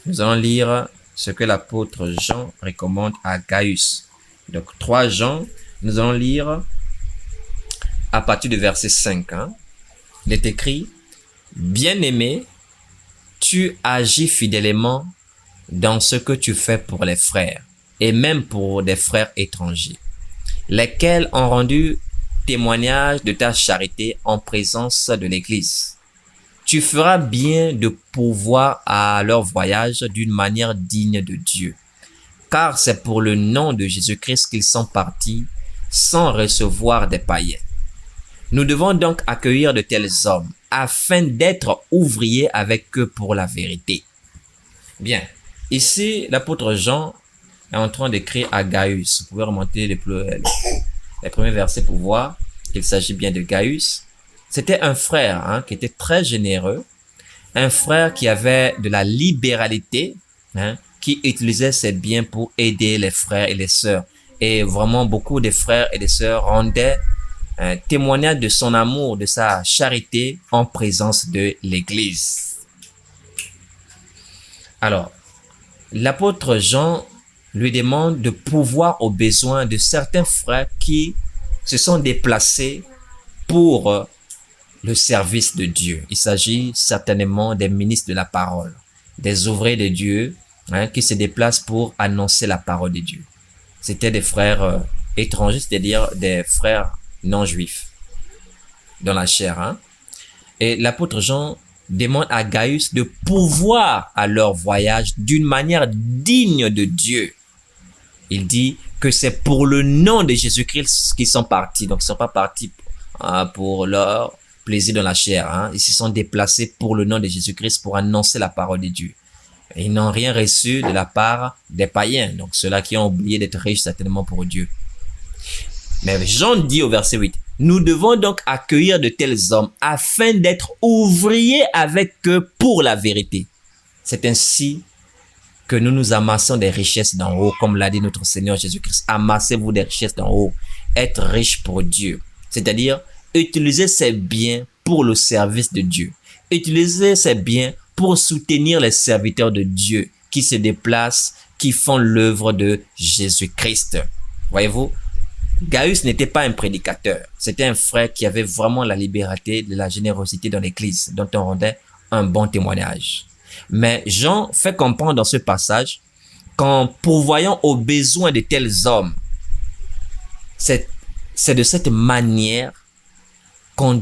Nous allons lire ce que l'apôtre Jean recommande à Gaius. Donc 3 Jean, nous allons lire à partir du verset 5. Il est écrit, « Bien-aimé, tu agis fidèlement dans ce que tu fais pour les frères, et même pour des frères étrangers. lesquels ont rendu témoignage de ta charité en présence de l'Église. Tu feras bien de pourvoir à leur voyage d'une manière digne de Dieu, car c'est pour le nom de Jésus-Christ qu'ils sont partis sans recevoir des païens. Nous devons donc accueillir de tels hommes afin d'être ouvriers avec eux pour la vérité. Bien, ici l'apôtre Jean est en train d'écrire à Gaius. Vous pouvez remonter les premiers versets pour voir qu'il s'agit bien de Gaius. C'était un frère qui était très généreux, un frère qui avait de la libéralité, qui utilisait ses biens pour aider les frères et les sœurs. Et vraiment, beaucoup de frères et de sœurs rendaient un témoignage de son amour, de sa charité en présence de l'Église. Alors, l'apôtre Jean lui demande de pourvoir aux besoins de certains frères qui se sont déplacés pour le service de Dieu. Il s'agit certainement des ministres de la parole, des ouvriers de Dieu qui se déplacent pour annoncer la parole de Dieu. C'était des frères étrangers, c'est-à-dire des frères non juifs dans la chair. Et l'apôtre Jean demande à Gaius de pourvoir à leur voyage d'une manière digne de Dieu. Il dit que c'est pour le nom de Jésus-Christ qu'ils sont partis. Donc, ils ne sont pas partis pour leur plaisir dans la chair. Ils se sont déplacés pour le nom de Jésus-Christ pour annoncer la parole de Dieu. Ils n'ont rien reçu de la part des païens. Donc, ceux-là qui ont oublié d'être riches certainement pour Dieu. Mais Jean dit au verset 8, « Nous devons donc accueillir de tels hommes afin d'être ouvriers avec eux pour la vérité. » C'est ainsi que nous nous amassons des richesses d'en haut, comme l'a dit notre Seigneur Jésus-Christ. Amassez-vous des richesses d'en haut, être riche pour Dieu. C'est-à-dire, utiliser ses biens pour le service de Dieu. Utiliser ses biens pour soutenir les serviteurs de Dieu qui se déplacent, qui font l'œuvre de Jésus-Christ. Voyez-vous, Gaius n'était pas un prédicateur. C'était un frère qui avait vraiment la liberté, de la générosité dans l'Église, dont on rendait un bon témoignage. Mais Jean fait comprendre dans ce passage qu'en pourvoyant aux besoins de tels hommes, c'est de cette manière qu'on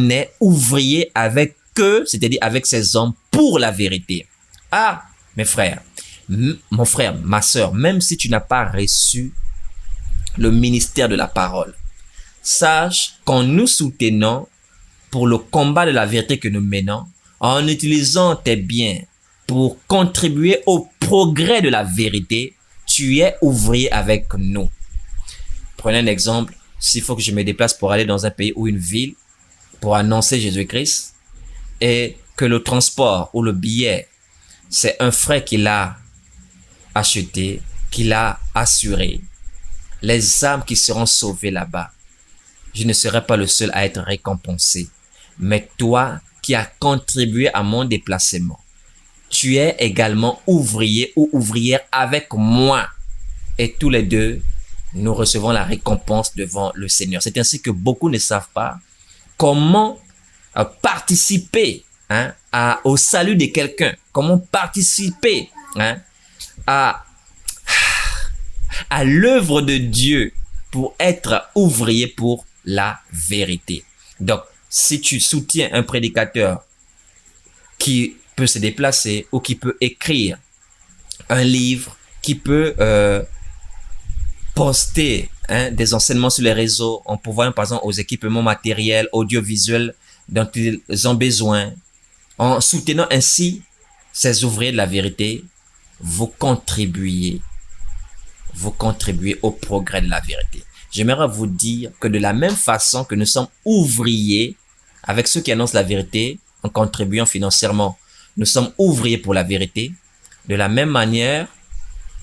est ouvrier avec eux, c'est-à-dire avec ces hommes pour la vérité. Ah, mes frères, mon frère, ma sœur, même si tu n'as pas reçu le ministère de la parole, sache qu'en nous soutenant pour le combat de la vérité que nous menons, en utilisant tes biens pour contribuer au progrès de la vérité, tu es ouvrier avec nous. Prenez un exemple, s'il faut que je me déplace pour aller dans un pays ou une ville pour annoncer Jésus-Christ et que le transport ou le billet, c'est un frais qu'il a acheté, qu'il a assuré, les âmes qui seront sauvées là-bas, je ne serai pas le seul à être récompensé, mais toi qui as contribué à mon déplacement, tu es également ouvrier ou ouvrière avec moi. Et tous les deux, nous recevons la récompense devant le Seigneur. C'est ainsi que beaucoup ne savent pas comment participer au salut de quelqu'un, comment participer à l'œuvre de Dieu pour être ouvrier pour la vérité. Donc, si tu soutiens un prédicateur qui peut se déplacer ou qui peut écrire un livre, qui peut poster des enseignements sur les réseaux en pourvoyant par exemple aux équipements matériels, audiovisuels dont ils ont besoin, en soutenant ainsi ces ouvriers de la vérité, vous contribuez au progrès de la vérité. J'aimerais vous dire que de la même façon que nous sommes ouvriers avec ceux qui annoncent la vérité en contribuant financièrement, nous sommes ouvriers pour la vérité. De la même manière,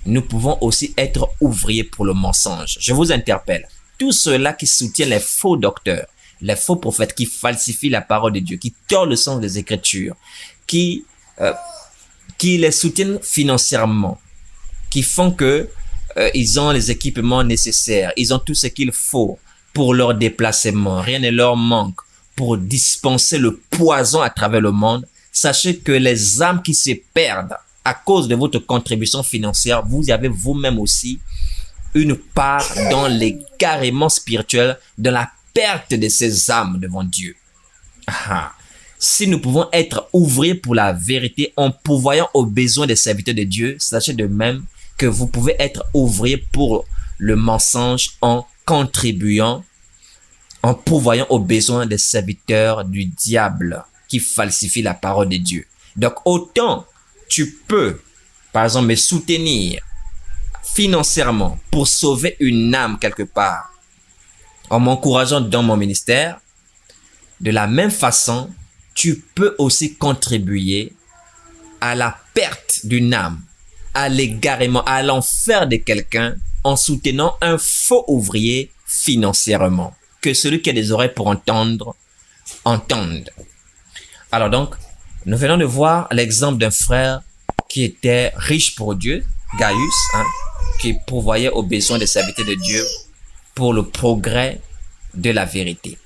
nous pouvons aussi être ouvriers pour le mensonge. Je vous interpelle. Tous ceux-là qui soutiennent les faux docteurs, les faux prophètes qui falsifient la parole de Dieu, qui tordent le sens des Écritures, qui les soutiennent financièrement, qui font que ils ont les équipements nécessaires, ils ont tout ce qu'il faut pour leur déplacement, rien ne leur manque pour dispenser le poison à travers le monde. Sachez que les âmes qui se perdent à cause de votre contribution financière, vous avez vous-même aussi une part dans l'égarement spirituel, dans la perte de ses âmes devant Dieu. Ah. Si nous pouvons être ouvriers pour la vérité en pourvoyant aux besoins des serviteurs de Dieu, sachez de même que vous pouvez être ouvriers pour le mensonge en contribuant, en pourvoyant aux besoins des serviteurs du diable qui falsifient la parole de Dieu. Donc autant tu peux, par exemple, me soutenir financièrement pour sauver une âme quelque part, en m'encourageant dans mon ministère, de la même façon, tu peux aussi contribuer à la perte d'une âme, à l'égarement, à l'enfer de quelqu'un en soutenant un faux ouvrier financièrement. Que celui qui a des oreilles pour entendre, entende. Alors donc, nous venons de voir l'exemple d'un frère qui était riche pour Dieu, Gaius, qui pourvoyait aux besoins des serviteurs de Dieu pour le progrès de la vérité.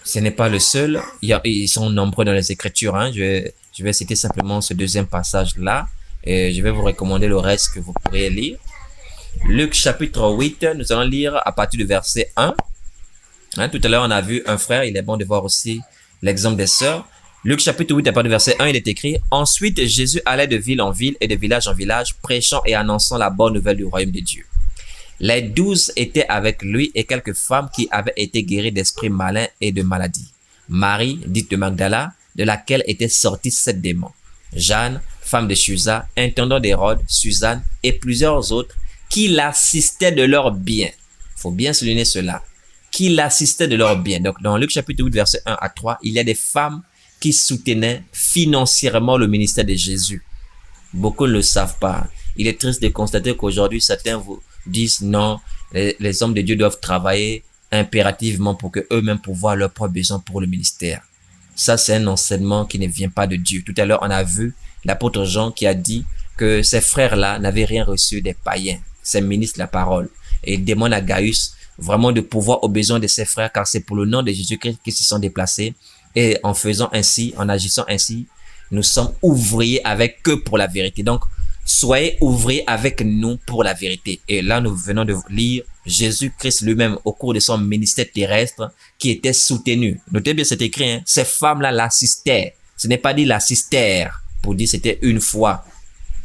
Ce n'est pas le seul, ils sont nombreux dans les Écritures. Je vais citer simplement ce deuxième passage-là et je vais vous recommander le reste que vous pourrez lire. Luc chapitre 8, nous allons lire à partir du verset 1. Tout à l'heure, on a vu un frère, il est bon de voir aussi l'exemple des sœurs. Luc chapitre 8, à partir du verset 1, il est écrit « Ensuite, Jésus allait de ville en ville et de village en village, prêchant et annonçant la bonne nouvelle du royaume de Dieu. Les 12 étaient avec lui et quelques femmes qui avaient été guéries d'esprits malins et de maladies. Marie, dite de Magdala, de laquelle étaient sortis 7 démons. Jeanne, femme de Chuza, intendant d'Hérode, Suzanne et plusieurs autres qui l'assistaient de leurs biens. Il faut bien souligner cela. Qui l'assistaient de leurs biens. Donc, dans Luc chapitre 8, verset 1 à 3, il y a des femmes qui soutenaient financièrement le ministère de Jésus. Beaucoup ne le savent pas. Il est triste de constater qu'aujourd'hui, certains vous disent non, les hommes de Dieu doivent travailler impérativement pour que eux-mêmes pouvoir leurs propres besoins pour le ministère. Ça, c'est un enseignement qui ne vient pas de Dieu. Tout à l'heure, on a vu l'apôtre Jean qui a dit que ces frères-là n'avaient rien reçu des païens. Ces ministres de la parole. Et il demande à Gaius vraiment de pouvoir aux besoins de ses frères, car c'est pour le nom de Jésus-Christ qu'ils s'y sont déplacés. Et en faisant ainsi, en agissant ainsi, nous sommes ouvriers avec eux pour la vérité. Donc, soyez ouvriers avec nous pour la vérité. Et là, nous venons de lire Jésus-Christ lui-même au cours de son ministère terrestre qui était soutenu. Notez bien, c'est écrit, ces femmes-là l'assistaient. Ce n'est pas dit l'assistèrent pour dire c'était une fois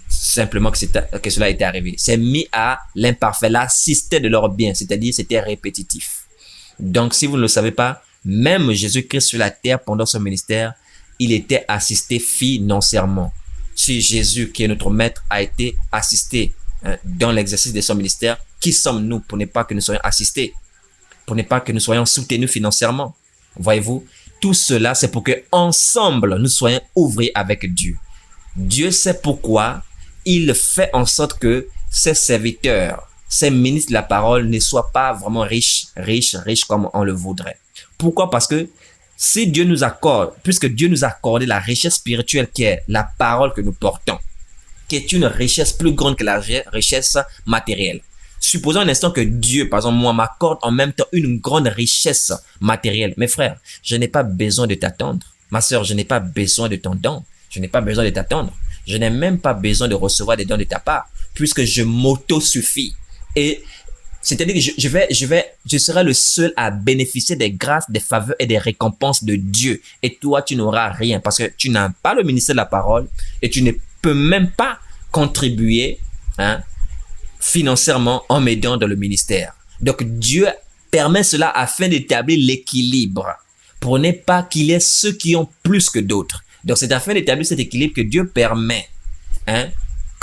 simplement que cela était arrivé. C'est mis à l'imparfait, l'assister de leur bien, c'est-à-dire c'était répétitif. Donc, si vous ne le savez pas, même Jésus-Christ sur la terre pendant son ministère, il était assisté financièrement. Si Jésus, qui est notre maître, a été assisté dans l'exercice de son ministère, qui sommes-nous pour ne pas que nous soyons assistés, pour ne pas que nous soyons soutenus financièrement? Voyez-vous, tout cela, c'est pour que ensemble nous soyons ouvriers avec Dieu. Dieu sait pourquoi il fait en sorte que ses serviteurs, ses ministres de la parole ne soient pas vraiment riches comme on le voudrait. Pourquoi? Parce que si Dieu nous accorde, puisque Dieu nous a accordé la richesse spirituelle qui est la parole que nous portons, qui est une richesse plus grande que la richesse matérielle. Supposons un instant que Dieu, par exemple, moi, m'accorde en même temps une grande richesse matérielle. Mes frères, je n'ai pas besoin de t'attendre. Ma sœur, je n'ai pas besoin de ton don. Je n'ai pas besoin de t'attendre. Je n'ai même pas besoin de recevoir des dons de ta part, puisque je m'auto-suffis. Et c'est-à-dire que je serai le seul à bénéficier des grâces, des faveurs et des récompenses de Dieu. Et toi, tu n'auras rien parce que tu n'as pas le ministère de la parole et tu ne peux même pas contribuer financièrement en m'aidant dans le ministère. Donc, Dieu permet cela afin d'établir l'équilibre pour ne pas qu'il y ait ceux qui ont plus que d'autres. Donc, c'est afin d'établir cet équilibre que Dieu permet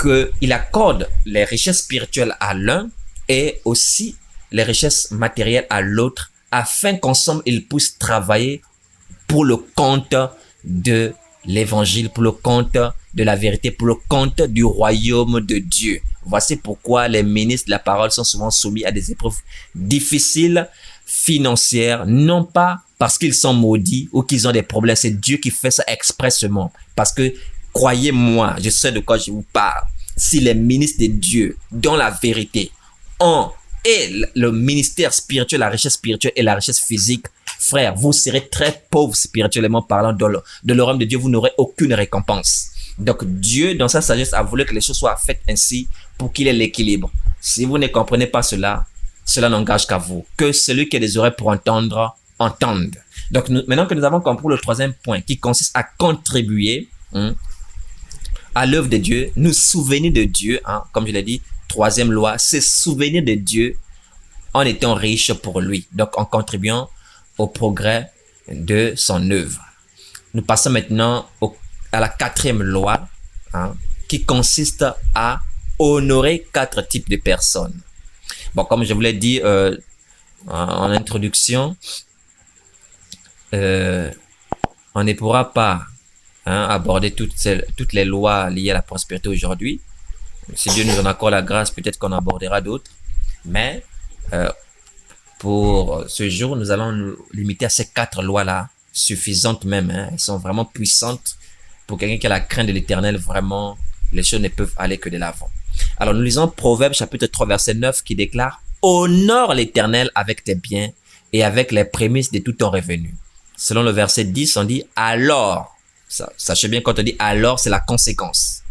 qu'il accorde les richesses spirituelles à l'un et aussi les richesses matérielles à l'autre, afin qu'ensemble, ils puissent travailler pour le compte de l'évangile, pour le compte de la vérité, pour le compte du royaume de Dieu. Voici pourquoi les ministres de la parole sont souvent soumis à des épreuves difficiles financières, non pas parce qu'ils sont maudits ou qu'ils ont des problèmes. C'est Dieu qui fait ça expressément. Parce que, croyez-moi, je sais de quoi je vous parle. Si les ministres de Dieu, dans la vérité, et le ministère spirituel, la richesse spirituelle et la richesse physique, frère, vous serez très pauvres spirituellement parlant. Dans le royaume de Dieu, vous n'aurez aucune récompense. Donc Dieu, dans sa sagesse, a voulu que les choses soient faites ainsi pour qu'il ait l'équilibre. Si vous ne comprenez pas cela, cela n'engage qu'à vous. Que celui qui a des oreilles pour entendre, entende. Donc, maintenant que nous avons compris le troisième point qui consiste à contribuer à l'œuvre de Dieu, nous souvenir de Dieu, comme je l'ai dit, troisième loi, c'est souvenir de Dieu en étant riche pour lui. Donc, en contribuant au progrès de son œuvre. Nous passons maintenant à la quatrième loi, qui consiste à honorer 4 types de personnes. Bon, comme je vous l'ai dit en introduction, on ne pourra pas aborder toutes les lois liées à la prospérité aujourd'hui. Si Dieu nous en accorde la grâce, peut-être qu'on abordera d'autres. Mais pour ce jour, nous allons nous limiter à ces 4 lois-là, suffisantes même. Elles sont vraiment puissantes. Pour quelqu'un qui a la crainte de l'Éternel, vraiment, les choses ne peuvent aller que de l'avant. Alors, nous lisons Proverbes chapitre 3, verset 9 qui déclare « Honore l'Éternel avec tes biens et avec les prémices de tout ton revenu. » Selon le verset 10, on dit « Alors ». Sachez bien, quand on dit « alors », c'est la conséquence.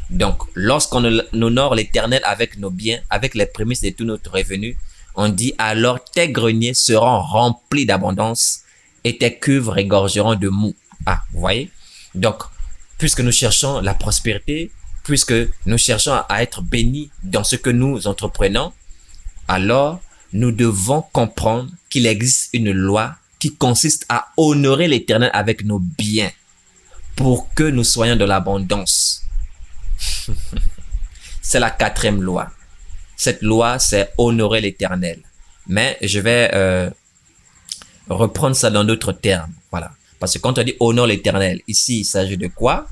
Donc, lorsqu'on honore l'Éternel avec nos biens, avec les prémices de tout notre revenu, on dit « Alors tes greniers seront remplis d'abondance et tes cuves regorgeront de mou. » Ah, vous voyez? Donc, puisque nous cherchons la prospérité, puisque nous cherchons à être bénis dans ce que nous entreprenons, alors nous devons comprendre qu'il existe une loi qui consiste à honorer l'Éternel avec nos biens pour que nous soyons de l'abondance. C'est la 4e loi. Cette loi, c'est honorer l'Éternel. Mais je vais reprendre ça dans d'autres termes. Voilà. Parce que quand on dit honore l'Éternel, ici, il s'agit de quoi?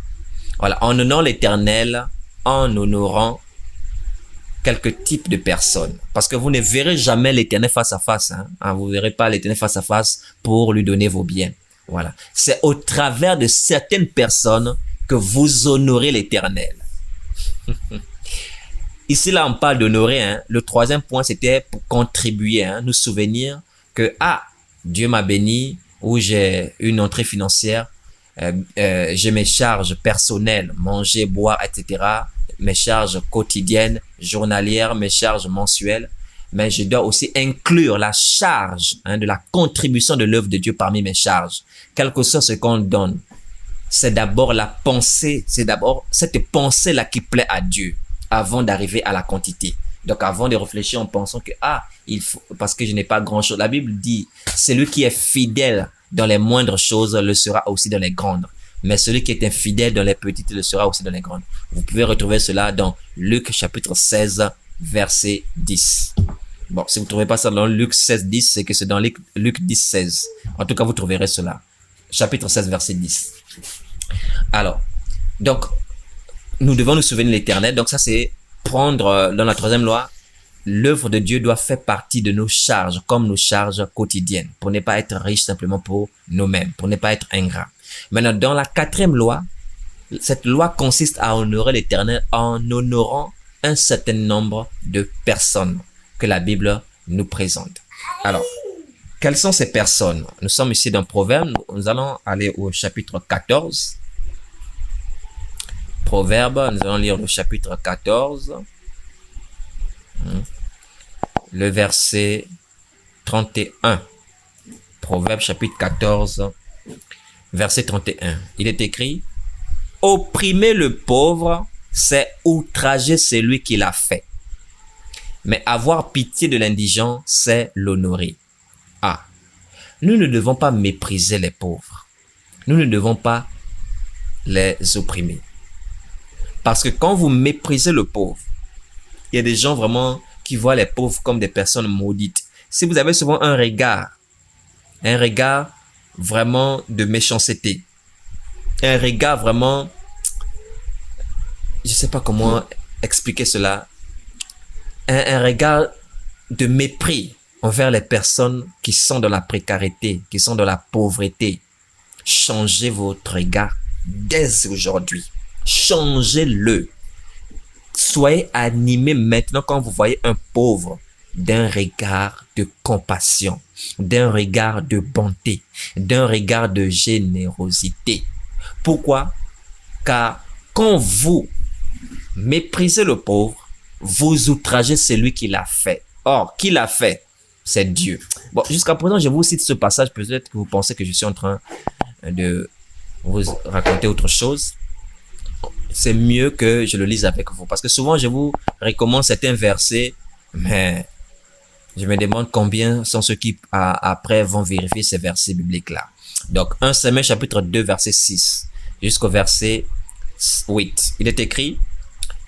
Voilà, on honore l'Éternel en honorant quelques types de personnes. Parce que vous ne verrez jamais l'Éternel face à face. Vous ne verrez pas l'Éternel face à face pour lui donner vos biens. Voilà. C'est au travers de certaines personnes que vous honorez l'Éternel. Ici, là, on parle d'honorer. Le 3e point, c'était pour contribuer, nous souvenir que, Dieu m'a béni, ou j'ai une entrée financière, j'ai mes charges personnelles, manger, boire, etc., mes charges quotidiennes, journalières, mes charges mensuelles, mais je dois aussi inclure la charge de la contribution de l'œuvre de Dieu parmi mes charges. Quel que soit ce qu'on donne, c'est d'abord la pensée, c'est d'abord cette pensée-là qui plaît à Dieu avant d'arriver à la quantité. Donc, avant de réfléchir en pensant que, il faut, parce que je n'ai pas grand-chose. La Bible dit, celui qui est fidèle dans les moindres choses le sera aussi dans les grandes. Mais celui qui est infidèle dans les petites le sera aussi dans les grandes. Vous pouvez retrouver cela dans Luc chapitre 16, verset 10. Bon, si vous ne trouvez pas ça dans Luc 16, 10, c'est que c'est dans Luc 10, 16. En tout cas, vous trouverez cela. Chapitre 16, verset 10. Alors, donc, nous devons nous souvenir de l'Éternel. Donc, ça, c'est prendre dans la 3e loi, l'œuvre de Dieu doit faire partie de nos charges, comme nos charges quotidiennes, pour ne pas être riches simplement pour nous-mêmes, pour ne pas être ingrats. Maintenant, dans la 4e loi, cette loi consiste à honorer l'Éternel en honorant un certain nombre de personnes que la Bible nous présente. Alors, quelles sont ces personnes? Nous sommes ici dans Proverbes, nous allons aller au chapitre 14. Proverbes, nous allons lire le chapitre 14, le verset 31. Proverbes chapitre 14, verset 31. Il est écrit, « Opprimer le pauvre, c'est outrager celui qui l'a fait. Mais avoir pitié de l'indigent, c'est l'honorer. » Nous ne devons pas mépriser les pauvres. Nous ne devons pas les opprimer. Parce que quand vous méprisez le pauvre, il y a des gens vraiment qui voient les pauvres comme des personnes maudites. Si vous avez souvent un regard vraiment de méchanceté, un regard vraiment, je ne sais pas comment expliquer cela, un regard de mépris envers les personnes qui sont dans la précarité, qui sont dans la pauvreté, changez votre regard dès aujourd'hui. Changez-le. Soyez animés maintenant quand vous voyez un pauvre d'un regard de compassion, d'un regard de bonté, d'un regard de générosité. Pourquoi? Car quand vous méprisez le pauvre, vous outragez celui qui l'a fait. Or, qui l'a fait? C'est Dieu. Bon, jusqu'à présent, je vous cite ce passage. Peut-être que vous pensez que je suis en train de vous raconter autre chose. C'est mieux que je le lise avec vous. Parce que souvent, je vous recommande certains versets, mais je me demande combien sont ceux qui, après, vont vérifier ces versets bibliques-là. Donc, 1 Samuel chapitre 2, verset 6 jusqu'au verset 8. Il est écrit: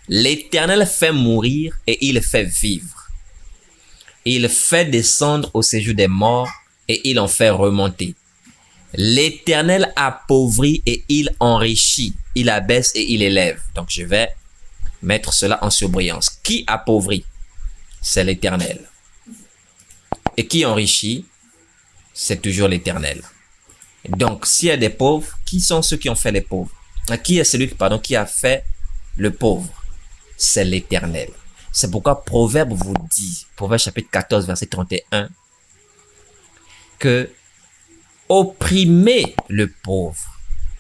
L'Éternel fait mourir et il fait vivre. Il fait descendre au séjour des morts et il en fait remonter. L'Éternel appauvrit et il enrichit. Il abaisse et il élève. Donc, je vais mettre cela en surbrillance. Qui appauvrit? C'est l'Éternel. Et qui enrichit? C'est toujours l'Éternel. Donc, s'il y a des pauvres, qui sont ceux qui ont fait les pauvres? Qui est celui, qui a fait le pauvre? C'est l'Éternel. C'est pourquoi Proverbe vous dit, Proverbe chapitre 14, verset 31, que opprimer le pauvre,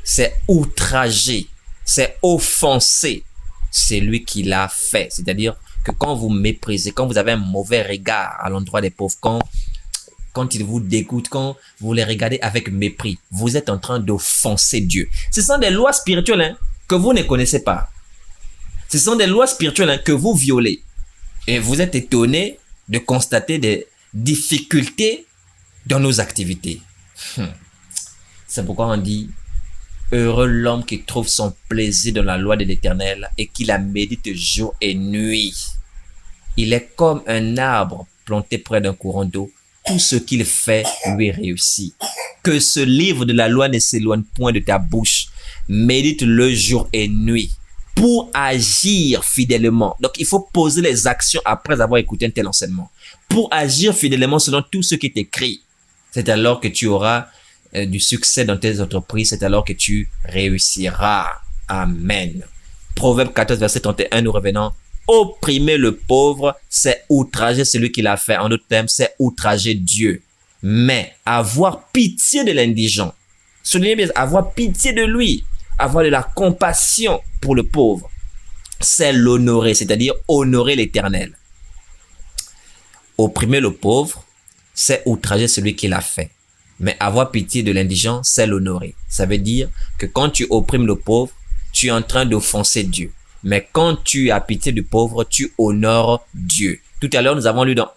c'est outrager, c'est offenser celui qui l'a fait. C'est-à-dire que quand vous méprisez, quand vous avez un mauvais regard à l'endroit des pauvres, quand ils vous dégoûtent, quand vous les regardez avec mépris, vous êtes en train d'offenser Dieu. Ce sont des lois spirituelles que vous ne connaissez pas. Ce sont des lois spirituelles que vous violez. Et vous êtes étonné de constater des difficultés dans nos activités. C'est pourquoi on dit: heureux l'homme qui trouve son plaisir dans la loi de l'Éternel et qui la médite jour et nuit. Il est comme un arbre planté près d'un courant d'eau. Tout ce qu'il fait lui réussit. Que ce livre de la loi ne s'éloigne point de ta bouche. Médite-le jour et nuit pour agir fidèlement. Donc, il faut poser les actions après avoir écouté un tel enseignement. Pour agir fidèlement selon tout ce qui est écrit. C'est alors que tu auras du succès dans tes entreprises. C'est alors que tu réussiras. Amen. Proverbe 14, verset 31, nous revenons. Opprimer le pauvre, c'est outrager celui qui l'a fait. En d'autres termes, c'est outrager Dieu. Mais avoir pitié de l'indigent, soulignez bien, avoir pitié de lui, avoir de la compassion pour le pauvre, c'est l'honorer, c'est-à-dire honorer l'Éternel. Opprimer le pauvre, c'est outrager celui qui l'a fait. Mais avoir pitié de l'indigent, c'est l'honorer. Ça veut dire que quand tu opprimes le pauvre, tu es en train d'offenser Dieu. Mais quand tu as pitié du pauvre, tu honores Dieu. Tout à l'heure, nous avons lu dans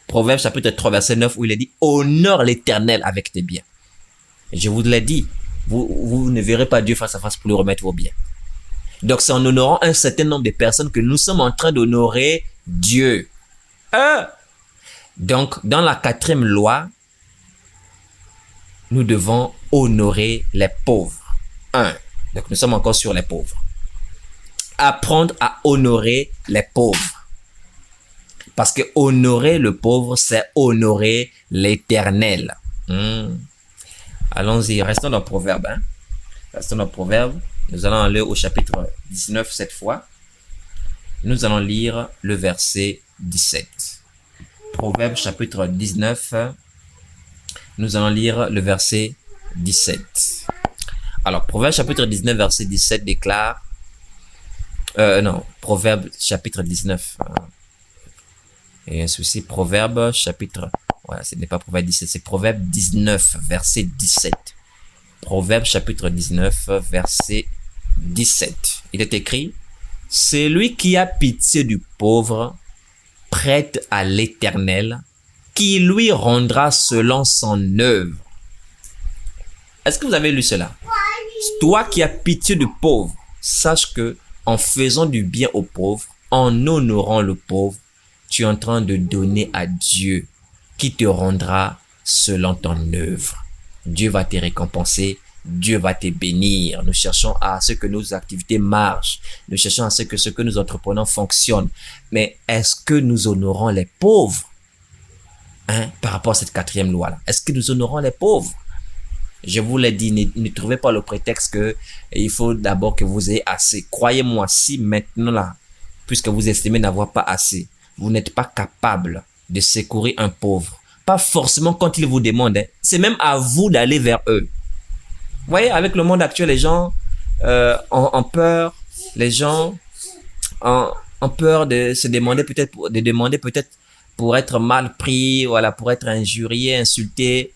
Proverbe chapitre 3, verset 9, où il est dit: honore l'Éternel avec tes biens. Et je vous l'ai dit, vous ne verrez pas Dieu face à face pour lui remettre vos biens. Donc, c'est en honorant un certain nombre de personnes que nous sommes en train d'honorer Dieu. Donc, dans la 4e loi, nous devons honorer les pauvres. Donc, nous sommes encore sur les pauvres. Apprendre à honorer les pauvres. Parce que honorer le pauvre, c'est honorer l'Éternel. Allons-y, restons dans Proverbe. Restons dans Proverbe. Nous allons aller au chapitre 19 cette fois. Nous allons lire le verset 17. Proverbe chapitre 19. Nous allons lire le verset 17. Alors, Proverbe chapitre 19, verset 17 déclare... Proverbe chapitre 19. Il y a un souci. Proverbe chapitre... Voilà, ce n'est pas Proverbe 17, c'est Proverbe 19, verset 17. Proverbe chapitre 19, verset 17. Il est écrit: celui qui a pitié du pauvre prête à l'Éternel, qui lui rendra selon son œuvre. Est-ce que vous avez lu cela? Toi qui as pitié du pauvre, sache que en faisant du bien aux pauvres, en honorant le pauvre, tu es en train de donner à Dieu qui te rendra selon ton œuvre. Dieu va te récompenser, Dieu va te bénir. Nous cherchons à ce que nos activités marchent. Nous cherchons à ce que nous entreprenons fonctionne. Mais est-ce que nous honorons les pauvres par rapport à cette 4e loi-là? Est-ce que nous honorons les pauvres? Je vous l'ai dit, ne trouvez pas le prétexte que il faut d'abord que vous ayez assez. Croyez-moi, si maintenant là, puisque vous estimez n'avoir pas assez, vous n'êtes pas capable de secourir un pauvre, pas forcément quand il vous demande, c'est même à vous d'aller vers eux. Vous voyez, avec le monde actuel, les gens ont peur, les gens ont peur de se demander peut-être pour être mal pris, voilà, pour être injurié, insulté.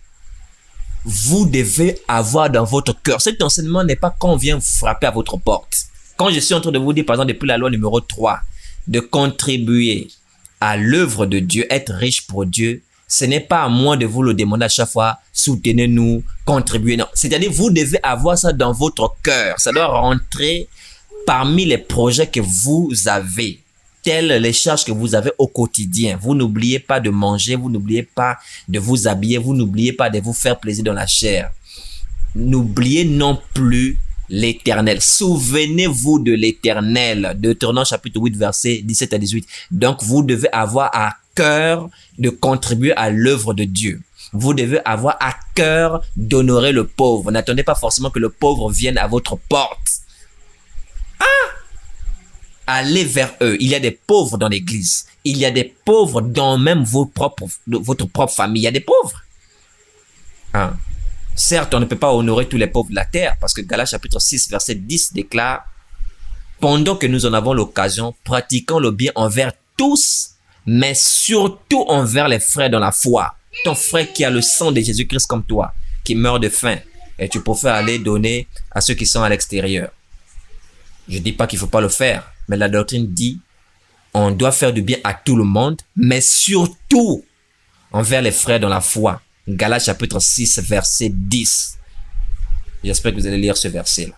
Vous devez avoir dans votre cœur. Cet enseignement n'est pas quand on vient frapper à votre porte. Quand je suis en train de vous dire, par exemple, depuis la loi numéro 3, de contribuer à l'œuvre de Dieu, être riche pour Dieu, ce n'est pas à moi de vous le demander à chaque fois, soutenez-nous, contribuez. Non, c'est-à-dire, vous devez avoir ça dans votre cœur. Ça doit rentrer parmi les projets que vous avez, telles les charges que vous avez au quotidien. Vous n'oubliez pas de manger, vous n'oubliez pas de vous habiller, vous n'oubliez pas de vous faire plaisir dans la chair. N'oubliez non plus l'Éternel. Souvenez-vous de l'Éternel. Deutéronome chapitre 8, versets 17 à 18. Donc, vous devez avoir à cœur de contribuer à l'œuvre de Dieu. Vous devez avoir à cœur d'honorer le pauvre. N'attendez pas forcément que le pauvre vienne à votre porte. Allez vers eux. Il y a des pauvres dans l'église. Il y a des pauvres dans même votre propre famille. Il y a des pauvres. Certes, on ne peut pas honorer tous les pauvres de la terre parce que Galates chapitre 6, verset 10 déclare « Pendant que nous en avons l'occasion, pratiquons le bien envers tous, mais surtout envers les frères dans la foi. » Ton frère qui a le sang de Jésus-Christ comme toi, qui meurt de faim, et tu préfères aller donner à ceux qui sont à l'extérieur. Je ne dis pas qu'il ne faut pas le faire, mais la doctrine dit on doit faire du bien à tout le monde, mais surtout envers les frères dans la foi. Galates chapitre 6, verset 10. J'espère que vous allez lire ce verset-là.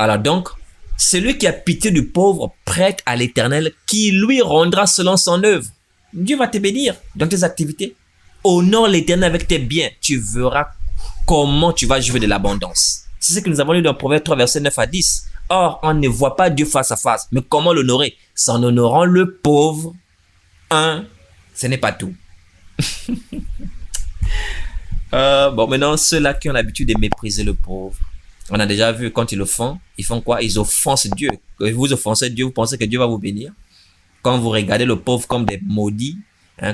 Alors donc, celui qui a pitié du pauvre prête à l'Éternel qui lui rendra selon son œuvre. Dieu va te bénir dans tes activités. Honore l'Éternel avec tes biens. Tu verras comment tu vas jouir de l'abondance. C'est ce que nous avons lu dans Proverbe 3, verset 9 à 10. Or, on ne voit pas Dieu face à face. Mais comment l'honorer? C'est en honorant le pauvre. Ce n'est pas tout. Bon, maintenant, ceux-là qui ont l'habitude de mépriser le pauvre, on a déjà vu quand ils le font, ils font quoi? Ils offensent Dieu. Quand vous offensez Dieu, vous pensez que Dieu va vous bénir? Quand vous regardez le pauvre comme des maudits,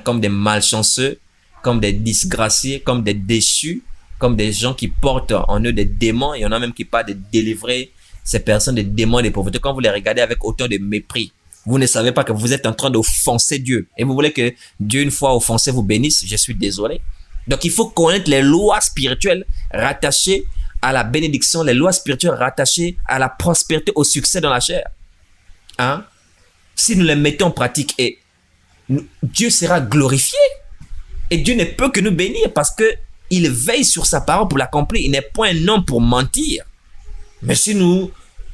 comme des malchanceux, comme des disgraciés, comme des déchus, comme des gens qui portent en eux des démons, il y en a même qui parlent de délivrer ces personnes des démons et des pauvretés. Quand vous les regardez avec autant de mépris, vous ne savez pas que vous êtes en train d'offenser Dieu. Et vous voulez que Dieu, une fois offensé, vous bénisse? Je suis désolé. Donc, il faut connaître les lois spirituelles rattachées à la bénédiction, les lois spirituelles rattachées à la prospérité, au succès dans la chair. Si nous les mettons en pratique, Dieu sera glorifié. Et Dieu ne peut que nous bénir parce qu'il veille sur sa parole pour l'accomplir. Il n'est point un homme pour mentir. Mais si nous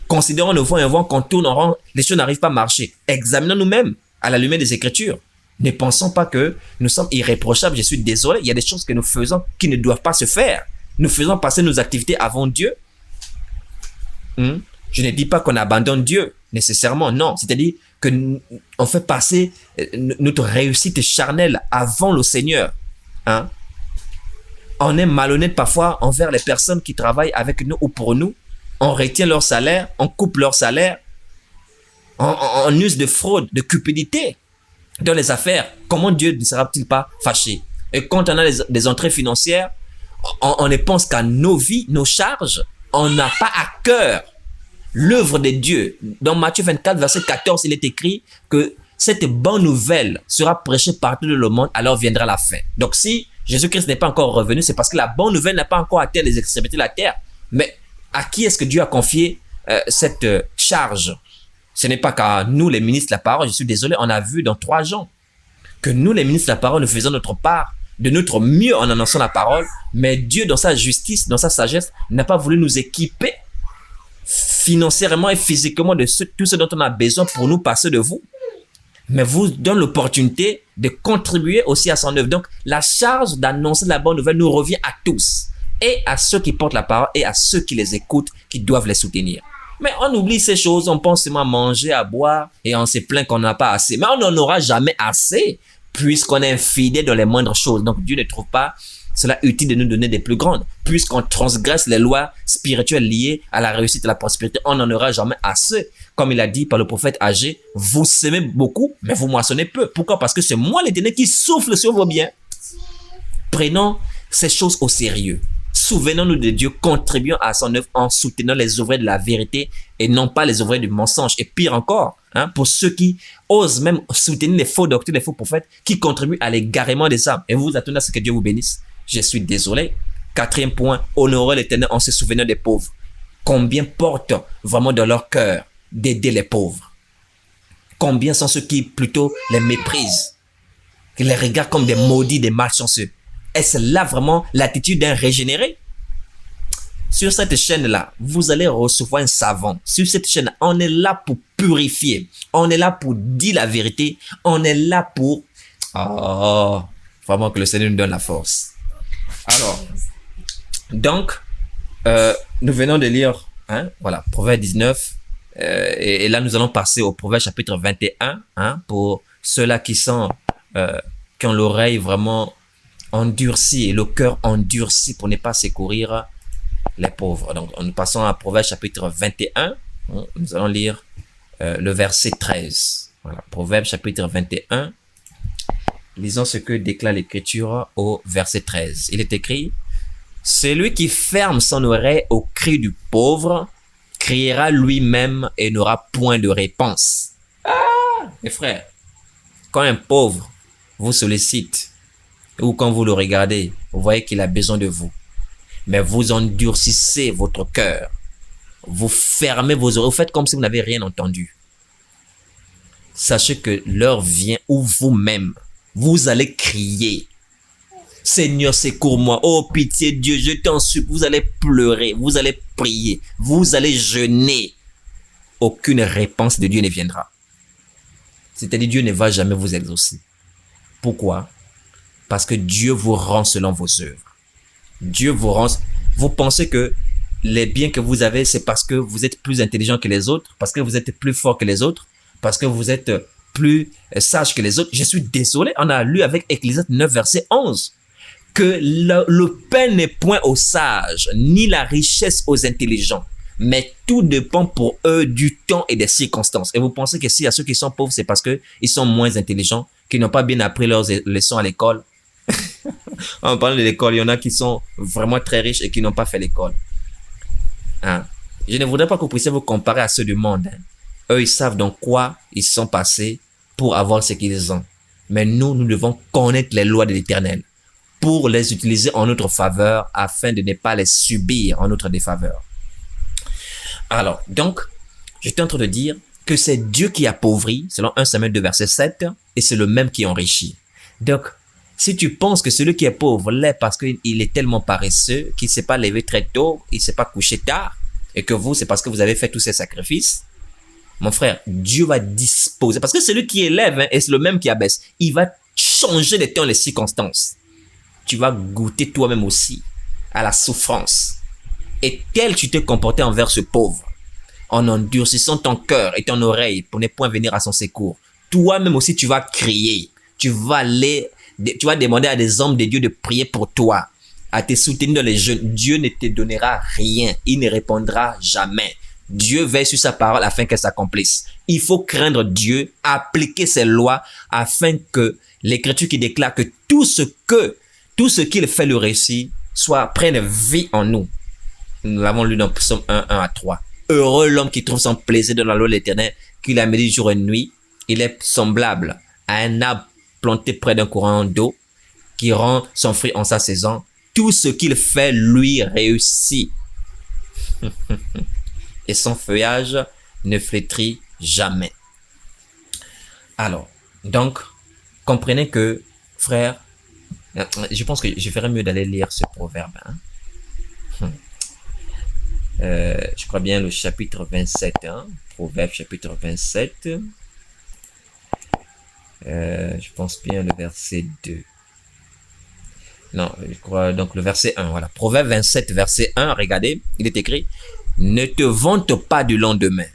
considérons le vent et un vent qu'on tourne en rond, les choses n'arrivent pas à marcher. Examinons nous-mêmes à la lumière des Écritures. Ne pensons pas que nous sommes irréprochables. Je suis désolé, il y a des choses que nous faisons qui ne doivent pas se faire. Nous faisons passer nos activités avant Dieu. Je ne dis pas qu'on abandonne Dieu, nécessairement, non. C'est-à-dire qu'on fait passer notre réussite charnelle avant le Seigneur. On est malhonnête parfois envers les personnes qui travaillent avec nous ou pour nous. On retient leur salaire, on coupe leur salaire. On use de fraude, de cupidité dans les affaires. Comment Dieu ne sera-t-il pas fâché? Et quand on a des entrées financières, on ne pense qu'à nos vies, nos charges. On n'a pas à cœur l'œuvre de Dieu. Dans Matthieu 24, verset 14, il est écrit que cette bonne nouvelle sera prêchée partout dans le monde, alors viendra la fin. Donc si Jésus-Christ n'est pas encore revenu, c'est parce que la bonne nouvelle n'a pas encore atteint les extrémités de la terre. Mais à qui est-ce que Dieu a confié cette charge? Ce n'est pas qu'à nous, les ministres de la parole. Je suis désolé, on a vu dans 3 Jean que nous, les ministres de la parole, nous faisons notre part de notre mieux en annonçant la parole. Mais Dieu, dans sa justice, dans sa sagesse, n'a pas voulu nous équiper financièrement et physiquement de tout ce dont on a besoin pour nous passer de vous. Mais vous donne l'opportunité de contribuer aussi à son œuvre. Donc, la charge d'annoncer la bonne nouvelle nous revient à tous. Et à ceux qui portent la parole et à ceux qui les écoutent, qui doivent les soutenir. Mais on oublie ces choses, on pense seulement à manger, à boire, et on se plaint qu'on n'a pas assez. Mais on n'en aura jamais assez, puisqu'on est infidèle dans les moindres choses. Donc Dieu ne trouve pas cela utile de nous donner des plus grandes. Puisqu'on transgresse les lois spirituelles liées à la réussite et à la prospérité, on n'en aura jamais assez. Comme il a dit par le prophète Agé, vous semez beaucoup, mais vous moissonnez peu. Pourquoi? Parce que c'est moi l'Éternel qui souffle sur vos biens. Prenons ces choses au sérieux. Souvenons-nous de Dieu, contribuons à son œuvre en soutenant les ouvriers de la vérité et non pas les ouvriers du mensonge. Et pire encore, pour ceux qui osent même soutenir les faux docteurs, les faux prophètes, qui contribuent à l'égarement des âmes. Et vous vous attendez à ce que Dieu vous bénisse. Je suis désolé. 4e point, honorer l'Éternel en se souvenant des pauvres. Combien portent vraiment dans leur cœur d'aider les pauvres? Combien sont ceux qui plutôt les méprisent, qui les regardent comme des maudits, des malchanceux? Est-ce là vraiment l'attitude d'un régénéré? Sur cette chaîne-là, vous allez recevoir un savant. Sur cette chaîne, on est là pour purifier. On est là pour dire la vérité. On est là pour... Oh, vraiment que le Seigneur nous donne la force. Alors, donc, nous venons de lire, voilà, Proverbe 19. Et là, nous allons passer au Proverbe chapitre 21, pour ceux-là qui sont, qui ont l'oreille vraiment endurcie et le cœur endurci pour ne pas secourir les pauvres. Donc, nous passons à Proverbe chapitre 21. Nous allons lire le verset 13. Voilà, Proverbe chapitre 21. Lisons ce que déclare l'Écriture au verset 13. Il est écrit: celui qui ferme son oreille au cri du pauvre criera lui-même et n'aura point de réponse. Ah, mes frères, quand un pauvre vous sollicite ou quand vous le regardez, vous voyez qu'il a besoin de vous, mais vous endurcissez votre cœur, vous fermez vos oreilles, vous faites comme si vous n'avez rien entendu. Sachez que l'heure vient où vous-même, vous allez crier: Seigneur, secours-moi. Oh, pitié, Dieu, je t'en supplie. Vous allez pleurer, vous allez prier, vous allez jeûner. Aucune réponse de Dieu ne viendra. C'est-à-dire, Dieu ne va jamais vous exaucer. Pourquoi? Parce que Dieu vous rend selon vos œuvres. Dieu vous rend... Vous pensez que les biens que vous avez, c'est parce que vous êtes plus intelligent que les autres, parce que vous êtes plus fort que les autres, parce que vous êtes plus sage que les autres. Je suis désolé, on a lu avec Ecclésiaste 9, verset 11, que le pain n'est point aux sages, ni la richesse aux intelligents, mais tout dépend pour eux du temps et des circonstances. Et vous pensez que s'il y a ceux qui sont pauvres, c'est parce qu'ils sont moins intelligents, qu'ils n'ont pas bien appris leurs leçons à l'école. En parlant de l'école, il y en a qui sont vraiment très riches et qui n'ont pas fait l'école. Je ne voudrais pas que vous puissiez vous comparer à ceux du monde. Eux, ils savent dans quoi ils sont passés pour avoir ce qu'ils ont. Mais nous, nous devons connaître les lois de l'Éternel pour les utiliser en notre faveur afin de ne pas les subir en notre défaveur. Alors, donc, j'étais en train de dire que c'est Dieu qui appauvrit, selon 1 Samuel 2, verset 7, et c'est le même qui enrichit. Donc, si tu penses que celui qui est pauvre l'est parce qu'il est tellement paresseux, qu'il ne s'est pas levé très tôt, il ne s'est pas couché tard, et que vous, c'est parce que vous avez fait tous ces sacrifices, mon frère, Dieu va disposer. Parce que celui qui élève, et c'est le même qui abaisse, il va changer les temps, les circonstances. Tu vas goûter toi-même aussi à la souffrance. Et tel tu t'es comporté envers ce pauvre, en endurcissant ton cœur et ton oreille pour ne point venir à son secours, toi-même aussi tu vas crier. Tu vas demander à des hommes de Dieu de prier pour toi, à te soutenir dans les jeûnes. Dieu ne te donnera rien. Il ne répondra jamais. Dieu veille sur sa parole afin qu'elle s'accomplisse. Il faut craindre Dieu, appliquer ses lois afin que l'Écriture qui déclare que tout ce qu'il fait le récit prenne vie en nous. Nous l'avons lu dans Psaume 1, 1 à 3. Heureux l'homme qui trouve son plaisir dans la loi de l'Éternel, qui la médite jour et nuit. Il est semblable à un arbre planté près d'un courant d'eau, qui rend son fruit en sa saison. Tout ce qu'il fait lui réussit. Et son feuillage ne flétrit jamais. Alors, donc, comprenez que, frère, je pense que je ferais mieux d'aller lire ce proverbe. Je crois bien le chapitre 27, Proverbe chapitre 27. Je pense bien le verset 2. Non, je crois donc le verset 1. Voilà, Proverbe 27, verset 1, regardez, il est écrit: ne te vante pas du lendemain,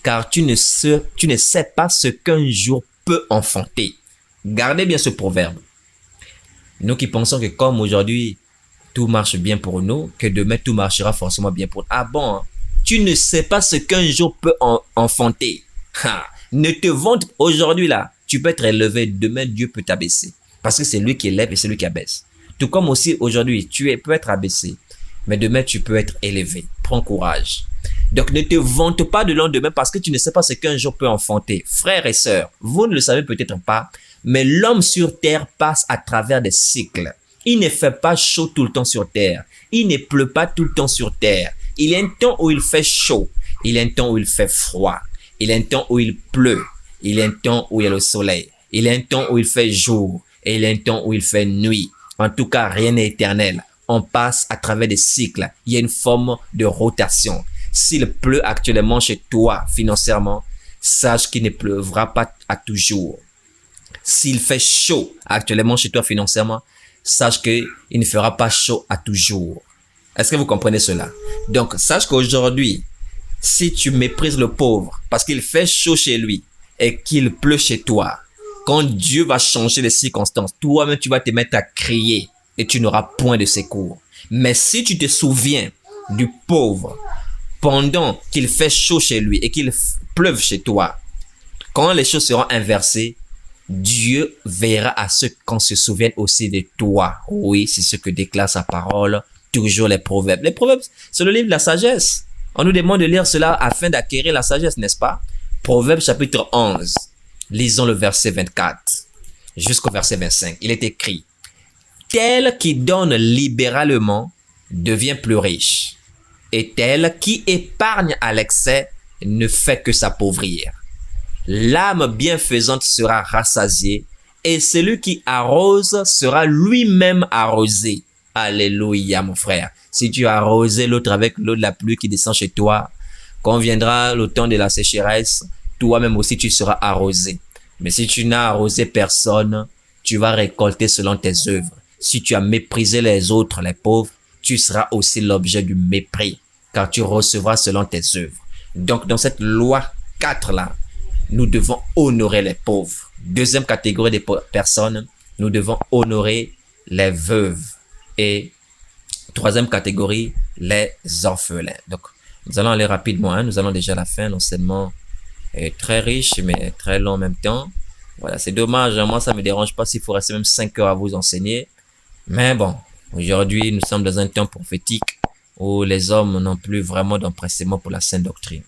car tu ne sais pas ce qu'un jour peut enfanter. Gardez bien ce proverbe. Nous qui pensons que comme aujourd'hui, tout marche bien pour nous, que demain tout marchera forcément bien pour nous. Ah bon, tu ne sais pas ce qu'un jour peut enfanter. Ne te vante aujourd'hui là. Tu peux être élevé, demain Dieu peut t'abaisser. Parce que c'est lui qui élève et c'est lui qui abaisse. Tout comme aussi aujourd'hui, peux être abaissé. mais demain tu peux être élevé. Prends courage. Donc ne te vante pas de lendemain parce que tu ne sais pas ce qu'un jour peut enfanter. Frères et sœurs, vous ne le savez peut-être pas, mais l'homme sur terre passe à travers des cycles. Il ne fait pas chaud tout le temps sur terre. Il ne pleut pas tout le temps sur terre. Il y a un temps où il fait chaud. Il y a un temps où il fait froid. Il y a un temps où il pleut. Il y a un temps où il y a le soleil. Il y a un temps où il fait jour. Et il y a un temps où il fait nuit. En tout cas, rien n'est éternel. On passe à travers des cycles. Il y a une forme de rotation. S'il pleut actuellement chez toi financièrement, sache qu'il ne pleuvra pas à toujours. S'il fait chaud actuellement chez toi financièrement, sache qu'il ne fera pas chaud à toujours. Est-ce que vous comprenez cela? Donc, sache qu'aujourd'hui, si tu méprises le pauvre parce qu'il fait chaud chez lui et qu'il pleut chez toi, quand Dieu va changer les circonstances, toi-même tu vas te mettre à crier et tu n'auras point de secours. Mais si tu te souviens du pauvre pendant qu'il fait chaud chez lui et qu'il pleuve chez toi, quand les choses seront inversées, Dieu verra à ceux qu'on se souvienne aussi de toi. Oui, c'est ce que déclare sa parole, toujours les proverbes. Les proverbes, c'est le livre de la sagesse. On nous demande de lire cela afin d'acquérir la sagesse, n'est-ce pas? Proverbes chapitre 11. Lisons le verset 24 jusqu'au verset 25. Il est écrit: tel qui donne libéralement devient plus riche, et tel qui épargne à l'excès ne fait que s'appauvrir. L'âme bienfaisante sera rassasiée, et celui qui arrose sera lui-même arrosé. Alléluia, mon frère. Si tu as arrosé l'autre avec l'eau de la pluie qui descend chez toi, quand viendra le temps de la sécheresse, toi-même aussi tu seras arrosé. Mais si tu n'as arrosé personne, tu vas récolter selon tes œuvres. Si tu as méprisé les autres, les pauvres, tu seras aussi l'objet du mépris, car tu recevras selon tes œuvres. Donc, dans cette loi 4 là, nous devons honorer les pauvres. Deuxième catégorie de personnes, nous devons honorer les veuves. Et troisième catégorie, les orphelins. Donc, nous allons aller rapidement, hein. Nous allons déjà à la fin. L'enseignement est très riche, mais très long en même temps. Voilà, c'est dommage. Moi, ça me dérange pas s'il faut rester même 5 heures à vous enseigner. Mais bon, aujourd'hui, nous sommes dans un temps prophétique où les hommes n'ont plus vraiment d'empressement pour la sainte doctrine.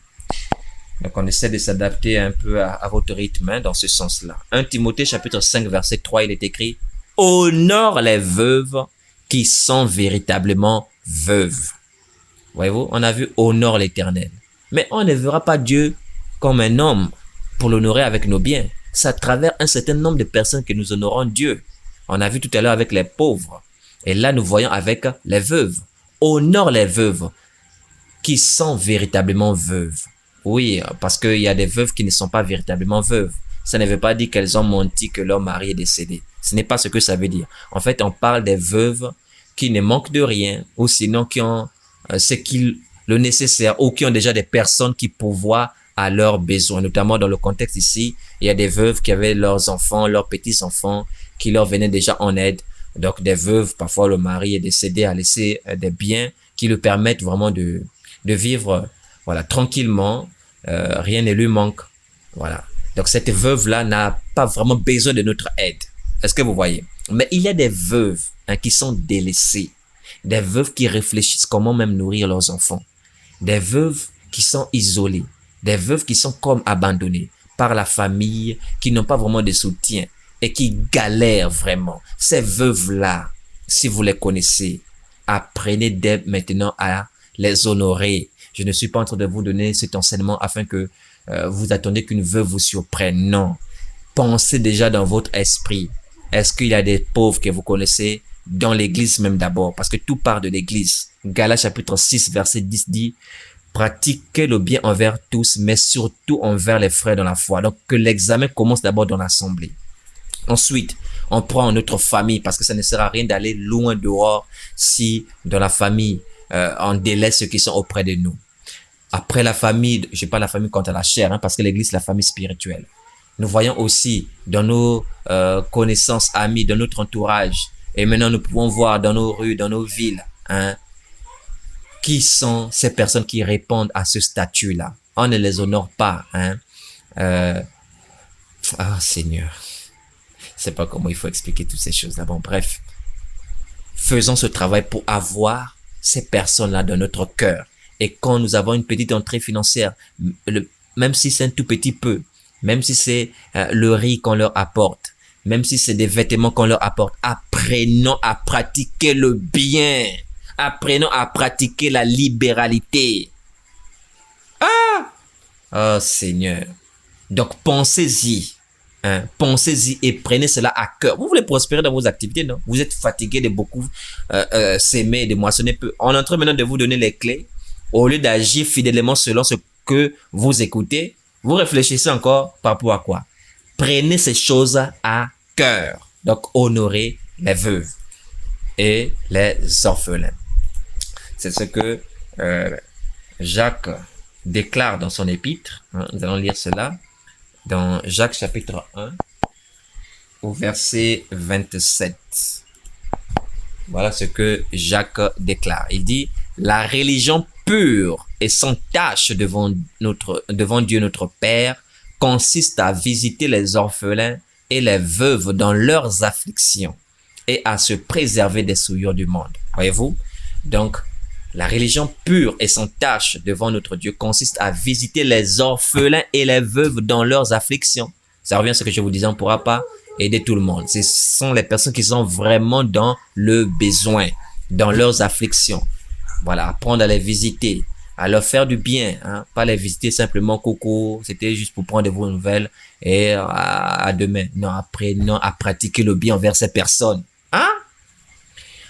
Donc, on essaie de s'adapter un peu à votre rythme, hein, dans ce sens-là. 1 Timothée chapitre 5 verset 3, il est écrit: honore les veuves qui sont véritablement veuves. Voyez-vous, on a vu honore l'Éternel. Mais on ne verra pas Dieu comme un homme pour l'honorer avec nos biens. C'est à travers un certain nombre de personnes que nous honorons Dieu. On a vu tout à l'heure avec les pauvres. Et là, nous voyons avec les veuves. Honore les veuves qui sont véritablement veuves. Oui, parce qu'il y a des veuves qui ne sont pas véritablement veuves. Ça ne veut pas dire qu'elles ont menti que leur mari est décédé. Ce n'est pas ce que ça veut dire. En fait, on parle des veuves qui ne manquent de rien, ou sinon qui ont le nécessaire, ou qui ont déjà des personnes qui pourvoient à leurs besoins. Notamment dans le contexte ici, il y a des veuves qui avaient leurs enfants, leurs petits-enfants, qui leur venaient déjà en aide. Donc des veuves, parfois le mari est décédé, a laissé des biens qui lui permettent vraiment de vivre, voilà, tranquillement. Rien ne lui manque. Voilà. Donc cette veuve-là n'a pas vraiment besoin de notre aide. Est-ce que vous voyez? Mais il y a des veuves, hein, qui sont délaissées. Des veuves qui réfléchissent comment même nourrir leurs enfants. Des veuves qui sont isolées. Des veuves qui sont comme abandonnées par la famille, qui n'ont pas vraiment de soutien et qui galèrent vraiment. Ces veuves-là, si vous les connaissez, apprenez dès maintenant à les honorer. Je ne suis pas en train de vous donner cet enseignement afin que vous attendiez qu'une veuve vous surprenne. Non. Pensez déjà dans votre esprit. Est-ce qu'il y a des pauvres que vous connaissez dans l'église même d'abord? Parce que tout part de l'église. Galates chapitre 6 verset 10 dit: pratiquez le bien envers tous, mais surtout envers les frères dans la foi. Donc que l'examen commence d'abord dans l'assemblée. Ensuite, on prend notre famille, parce que ça ne sert à rien d'aller loin dehors si dans la famille, on délaisse ceux qui sont auprès de nous. Après la famille, je parle la famille quant à la chair, hein, parce que l'église c'est la famille spirituelle. Nous voyons aussi dans nos connaissances, amis, dans notre entourage, et maintenant nous pouvons voir dans nos rues, dans nos villes, hein, qui sont ces personnes qui répondent à ce statut-là. On ne les honore pas. Hein. Ah Seigneur, je sais pas comment il faut expliquer toutes ces choses-là. Bon, bref, faisons ce travail pour avoir ces personnes-là dans notre cœur. Et quand nous avons une petite entrée financière, même si c'est un tout petit peu, même si c'est le riz qu'on leur apporte, même si c'est des vêtements qu'on leur apporte, apprenons à pratiquer le bien. Apprenons à pratiquer la libéralité. Oh Seigneur. Donc pensez-y. Pensez-y et prenez cela à cœur. Vous voulez prospérer dans vos activités, non? Vous êtes fatigué de beaucoup s'aimer, de moissonner peu. On est en train maintenant de vous donner les clés. Au lieu d'agir fidèlement selon ce que vous écoutez, vous réfléchissez encore par rapport à quoi? Prenez ces choses à cœur. Donc honorez les veuves et les orphelins. C'est ce que Jacques déclare dans son épître. Nous allons lire cela dans Jacques chapitre 1 au verset 27. Voilà ce que Jacques déclare. Il dit, la religion pure et sans tache devant Dieu notre Père consiste à visiter les orphelins et les veuves dans leurs afflictions et à se préserver des souillures du monde. Voyez-vous? Donc, la religion pure et sans tache devant notre Dieu consiste à visiter les orphelins et les veuves dans leurs afflictions. Ça revient à ce que je vous disais, on ne pourra pas aider tout le monde. Ce sont les personnes qui sont vraiment dans le besoin, dans leurs afflictions. Voilà, apprendre à les visiter, à leur faire du bien, pas les visiter simplement coucou, c'était juste pour prendre de vos nouvelles et à demain. Non, apprenons à pratiquer le bien envers ces personnes.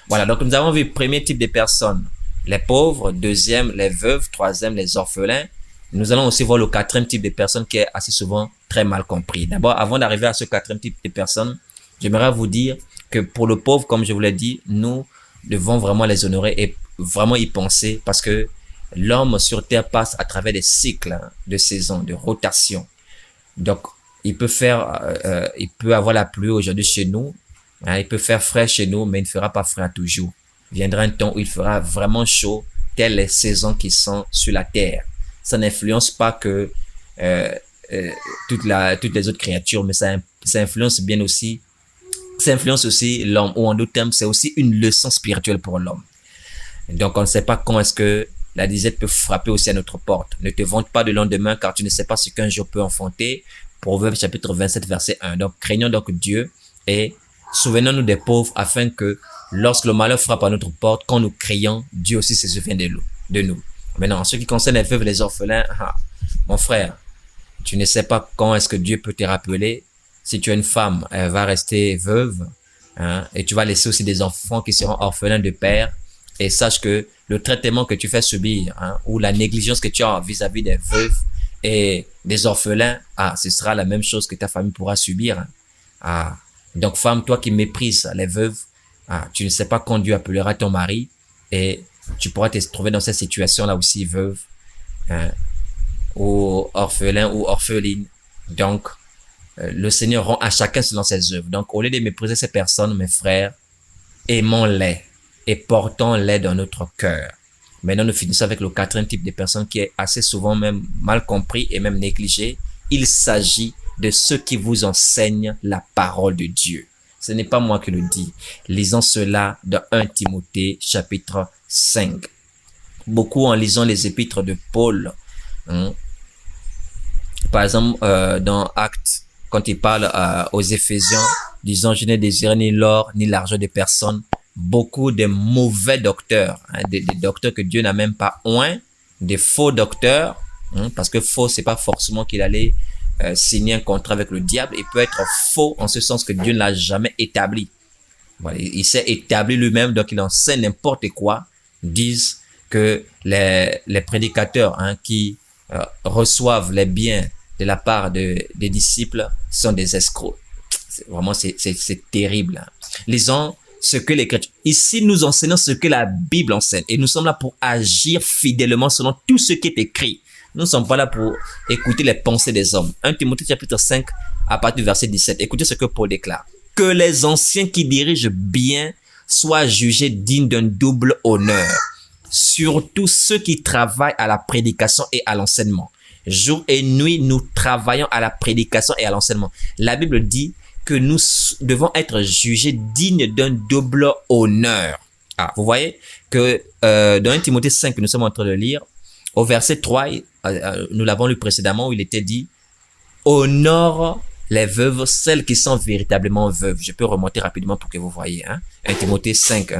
Voilà, donc nous avons vu le premier type de personnes, les pauvres, deuxième, les veuves, troisième, les orphelins. Nous allons aussi voir le quatrième type de personnes qui est assez souvent très mal compris. D'abord, avant d'arriver à ce quatrième type de personnes, j'aimerais vous dire que pour le pauvre, comme je vous l'ai dit, nous devons vraiment les honorer et vraiment y penser parce que l'homme sur terre passe à travers des cycles de saisons, de rotation. Donc, il peut avoir la pluie aujourd'hui chez nous, il peut faire frais chez nous, mais il ne fera pas frais toujours. Il viendra un temps où il fera vraiment chaud, telles les saisons qui sont sur la terre. Ça n'influence pas que toutes les autres créatures, mais ça influence bien aussi, ça influence aussi l'homme, ou en d'autres termes, c'est aussi une leçon spirituelle pour l'homme. Donc, on ne sait pas quand est-ce que la disette peut frapper aussi à notre porte. Ne te vante pas de lendemain, car tu ne sais pas ce qu'un jour peut enfanter. Proverbe chapitre 27, verset 1. Donc, craignons donc Dieu et souvenons-nous des pauvres afin que lorsque le malheur frappe à notre porte, quand nous crions, Dieu aussi se souvient de nous. Maintenant, en ce qui concerne les veuves et les orphelins, mon frère, tu ne sais pas quand est-ce que Dieu peut te rappeler. Si tu es une femme, elle va rester veuve, et tu vas laisser aussi des enfants qui seront orphelins de père. Et sache que le traitement que tu fais subir, ou la négligence que tu as vis-à-vis des veuves et des orphelins, ce sera la même chose que ta famille pourra subir. Donc, femme, toi qui méprises les veuves, tu ne sais pas quand Dieu appellera ton mari et tu pourras te trouver dans cette situation-là aussi, veuve, ou orphelin ou orpheline. Donc, le Seigneur rend à chacun selon ses œuvres. Donc, au lieu de mépriser ces personnes, mes frères, aimons-les et portons-les dans notre cœur. Maintenant, nous finissons avec le quatrième type de personnes qui est assez souvent même mal compris et même négligé. Il s'agit de ceux qui vous enseignent la parole de Dieu. Ce n'est pas moi qui le dis. Lisons cela dans 1 Timothée chapitre 5. Beaucoup en lisant les épîtres de Paul, par exemple dans Actes, quand il parle aux Éphésiens, disant je n'ai désiré ni l'or ni l'argent de personne. Beaucoup de mauvais docteurs, des docteurs que Dieu n'a même pas oint, des faux docteurs, parce que faux, c'est pas forcément qu'il allait signer un contrat avec le diable. Il peut être faux en ce sens que Dieu ne l'a jamais établi. Voilà, il s'est établi lui-même, donc il enseigne n'importe quoi. Disent que les prédicateurs qui reçoivent les biens de la part des disciples sont des escrocs. Vraiment, c'est terrible. Lisons ce que l'Écriture. Ici, nous enseignons ce que la Bible enseigne. Et nous sommes là pour agir fidèlement selon tout ce qui est écrit. Nous ne sommes pas là pour écouter les pensées des hommes. 1 Timothée chapitre 5, à partir du verset 17. Écoutez ce que Paul déclare. Que les anciens qui dirigent bien soient jugés dignes d'un double honneur. Surtout ceux qui travaillent à la prédication et à l'enseignement. Jour et nuit, nous travaillons à la prédication et à l'enseignement. La Bible dit que nous devons être jugés dignes d'un double honneur. Vous voyez, que dans 1 Timothée 5 que nous sommes en train de lire, au verset 3, nous l'avons lu précédemment, où il était dit « Honore les veuves, celles qui sont véritablement veuves. » Je peux remonter rapidement pour que vous voyez. 1 Timothée 5,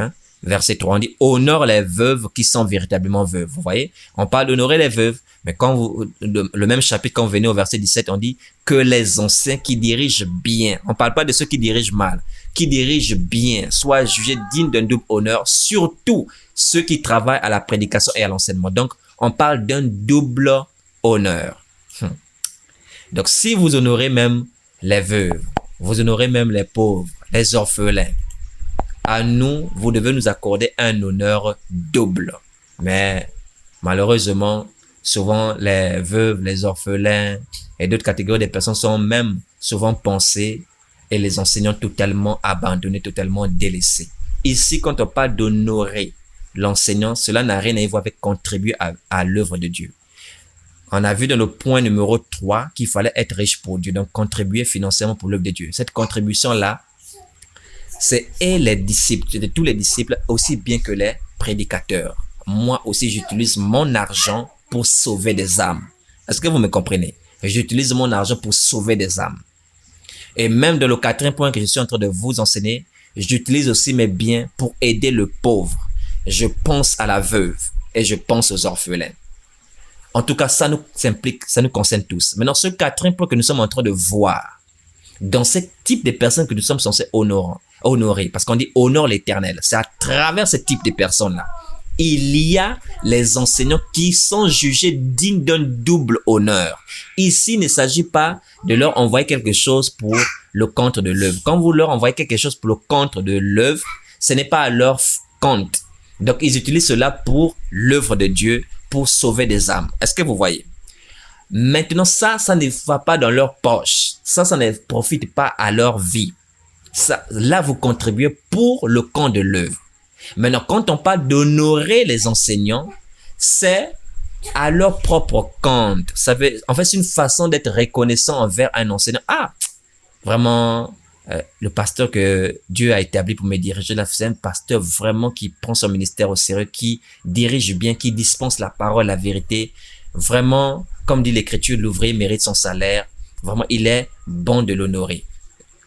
verset 3, on dit « Honore les veuves qui sont véritablement veuves. » Vous voyez, on parle d'honorer les veuves, mais quand le même chapitre, quand vous venez au verset 17, on dit « Que les anciens qui dirigent bien. » On ne parle pas de ceux qui dirigent mal. Qui dirigent bien, soient jugés dignes d'un double honneur, surtout ceux qui travaillent à la prédication et à l'enseignement. Donc, on parle d'un double honneur. Donc, si vous honorez même les veuves, vous honorez même les pauvres, les orphelins, à nous, vous devez nous accorder un honneur double. Mais malheureusement, souvent les veuves, les orphelins et d'autres catégories de personnes sont même souvent pensées et les enseignants totalement abandonnés, totalement délaissés. Ici, quand on parle d'honorer l'enseignant, cela n'a rien à voir avec contribuer à l'œuvre de Dieu. On a vu dans le point numéro 3 qu'il fallait être riche pour Dieu, donc contribuer financièrement pour l'œuvre de Dieu. Cette contribution-là, c'est les disciples, c'est tous les disciples, aussi bien que les prédicateurs. Moi aussi, j'utilise mon argent pour sauver des âmes. Est-ce que vous me comprenez? J'utilise mon argent pour sauver des âmes. Et même dans le 4e point que je suis en train de vous enseigner, j'utilise aussi mes biens pour aider le pauvre. Je pense à la veuve et je pense aux orphelins. En tout cas, ça nous implique, ça nous concerne tous. Maintenant, ce 4e point que nous sommes en train de voir, dans ce type de personnes que nous sommes censés honorer, parce qu'on dit honore l'Éternel, c'est à travers ce type de personnes-là. Il y a les enseignants qui sont jugés dignes d'un double honneur. Ici, il ne s'agit pas de leur envoyer quelque chose pour le compte de l'œuvre. Quand vous leur envoyez quelque chose pour le compte de l'œuvre, ce n'est pas à leur compte. Donc, ils utilisent cela pour l'œuvre de Dieu, pour sauver des âmes. Est-ce que vous voyez? Maintenant, ça ne va pas dans leur poche. Ça ne profite pas à leur vie. Là, vous contribuez pour le compte de l'œuvre. Maintenant, quand on parle d'honorer les enseignants, c'est à leur propre compte. En fait, c'est une façon d'être reconnaissant envers un enseignant. Ah, vraiment, le pasteur que Dieu a établi pour me diriger, là, c'est un pasteur vraiment qui prend son ministère au sérieux, qui dirige bien, qui dispense la parole, la vérité. Vraiment, comme dit l'Écriture, l'ouvrier mérite son salaire. Vraiment, il est bon de l'honorer.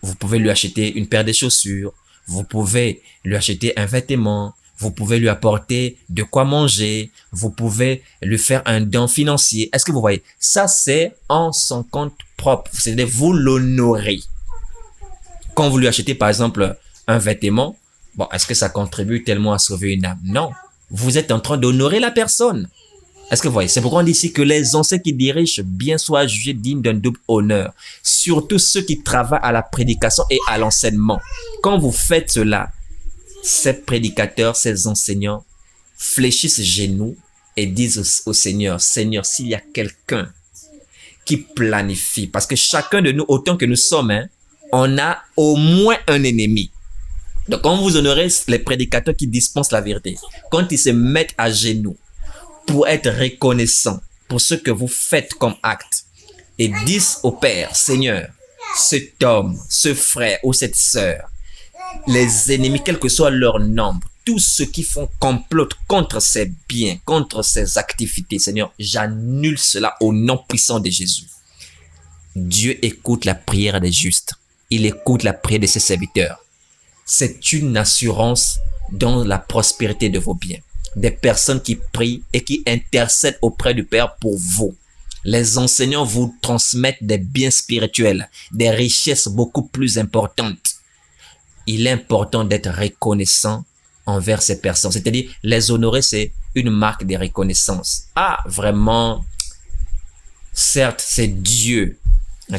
Vous pouvez lui acheter une paire de chaussures. Vous pouvez lui acheter un vêtement, vous pouvez lui apporter de quoi manger, vous pouvez lui faire un don financier. Est-ce que vous voyez? Ça, c'est en son compte propre. C'est-à-dire, vous l'honorez. Quand vous lui achetez, par exemple, un vêtement, bon, est-ce que ça contribue tellement à sauver une âme? Non. Vous êtes en train d'honorer la personne. Est-ce que vous voyez? C'est pourquoi on dit ici que les enseignants qui dirigent bien soient jugés dignes d'un double honneur. Surtout ceux qui travaillent à la prédication et à l'enseignement. Quand vous faites cela, ces prédicateurs, ces enseignants fléchissent genoux et disent au Seigneur, Seigneur, s'il y a quelqu'un qui planifie, parce que chacun de nous, autant que nous sommes, on a au moins un ennemi. Donc, quand vous honorez les prédicateurs qui dispensent la vérité, quand ils se mettent à genoux, pour être reconnaissant pour ce que vous faites comme acte et disent au Père, Seigneur, cet homme, ce frère ou cette sœur, les ennemis, quel que soit leur nombre, tous ceux qui font complot contre ses biens, contre ses activités, Seigneur, j'annule cela au nom puissant de Jésus. Dieu écoute la prière des justes. Il écoute la prière de ses serviteurs. C'est une assurance dans la prospérité de vos biens. Des personnes qui prient et qui intercèdent auprès du Père pour vous. Les enseignants vous transmettent des biens spirituels, des richesses beaucoup plus importantes. Il est important d'être reconnaissant envers ces personnes. C'est-à-dire, les honorer, c'est une marque de reconnaissance. Ah, vraiment, certes, c'est Dieu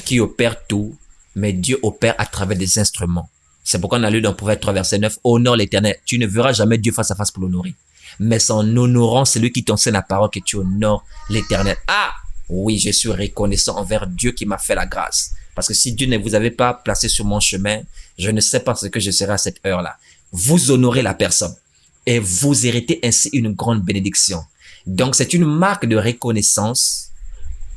qui opère tout, mais Dieu opère à travers des instruments. C'est pourquoi on a lu dans Proverbe 3, verset 9, « Honore l'Éternel. Tu ne verras jamais Dieu face à face pour l'honorer. Mais c'est en honorant celui qui t'enseigne la parole que tu honores l'Éternel. » Ah, oui, je suis reconnaissant envers Dieu qui m'a fait la grâce. Parce que si Dieu ne vous avait pas placé sur mon chemin, je ne sais pas ce que je serais à cette heure-là. Vous honorez la personne et vous héritez ainsi une grande bénédiction. Donc, c'est une marque de reconnaissance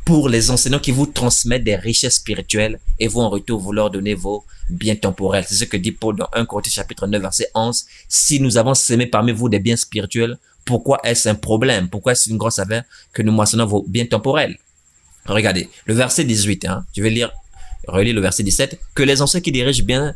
pour les enseignants qui vous transmettent des richesses spirituelles et vous en retour vous leur donnez vos biens temporels. C'est ce que dit Paul dans 1 Corinthiens chapitre 9 verset 11. Si nous avons semé parmi vous des biens spirituels, pourquoi est-ce un problème? Pourquoi est-ce une grosse affaire que nous moissonnons vos biens temporels? Regardez, le verset 18, je vais relire le verset 17. Que les enseignants qui dirigent bien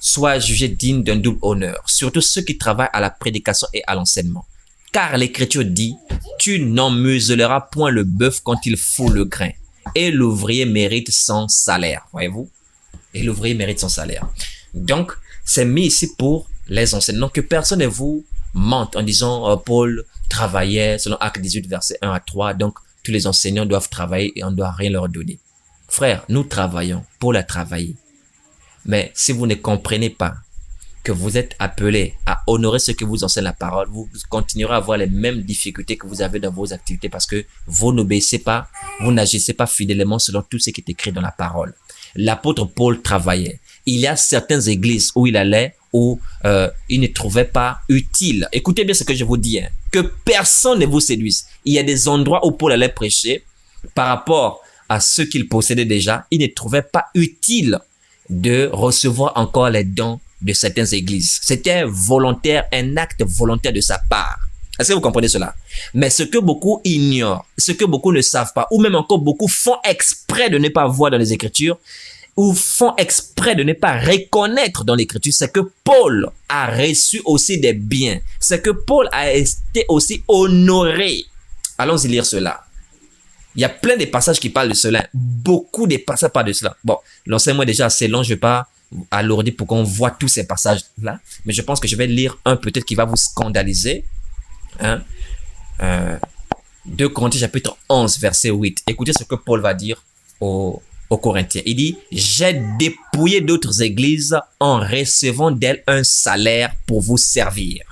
soient jugés dignes d'un double honneur, surtout ceux qui travaillent à la prédication et à l'enseignement. Car l'Écriture dit, tu n'en museleras point le bœuf quand il fout le grain, et l'ouvrier mérite son salaire. Voyez-vous? Et l'ouvrier mérite son salaire. Donc, c'est mis ici pour les enseignants, que personne ne vous mente en disant, Paul travaillait, selon Actes 18, verset 1 à 3, donc tous les enseignants doivent travailler et on ne doit rien leur donner. Frère, nous travaillons, Paul a travaillé. Mais si vous ne comprenez pas que vous êtes appelé à honorer ce que vous enseigne la parole, vous continuerez à avoir les mêmes difficultés que vous avez dans vos activités parce que vous n'obéissez pas, vous n'agissez pas fidèlement selon tout ce qui est écrit dans la parole. L'apôtre Paul travaillait. Il y a certaines églises où il allait, où il ne trouvait pas utile. Écoutez bien ce que je vous dis, que personne ne vous séduise. Il y a des endroits où Paul allait prêcher par rapport à ce qu'il possédait déjà. Il ne trouvait pas utile de recevoir encore les dons de certaines églises. C'était volontaire, un acte volontaire de sa part. Est-ce que vous comprenez cela? Mais ce que beaucoup ignorent, ce que beaucoup ne savent pas, ou même encore beaucoup font exprès de ne pas voir dans les Écritures, ou font exprès de ne pas reconnaître dans l'Écriture, c'est que Paul a reçu aussi des biens. C'est que Paul a été aussi honoré. Allons-y lire cela. Il y a plein de passages qui parlent de cela. Beaucoup de passages parlent de cela. Bon, l'enseignement est déjà assez long, je ne vais pas alourdir pour qu'on voit tous ces passages-là. Mais je pense que je vais lire un peut-être qui va vous scandaliser. 2 Corinthiens chapitre 11, verset 8. Écoutez ce que Paul va dire aux Corinthiens. Il dit, j'ai dépouillé d'autres églises en recevant d'elles un salaire pour vous servir.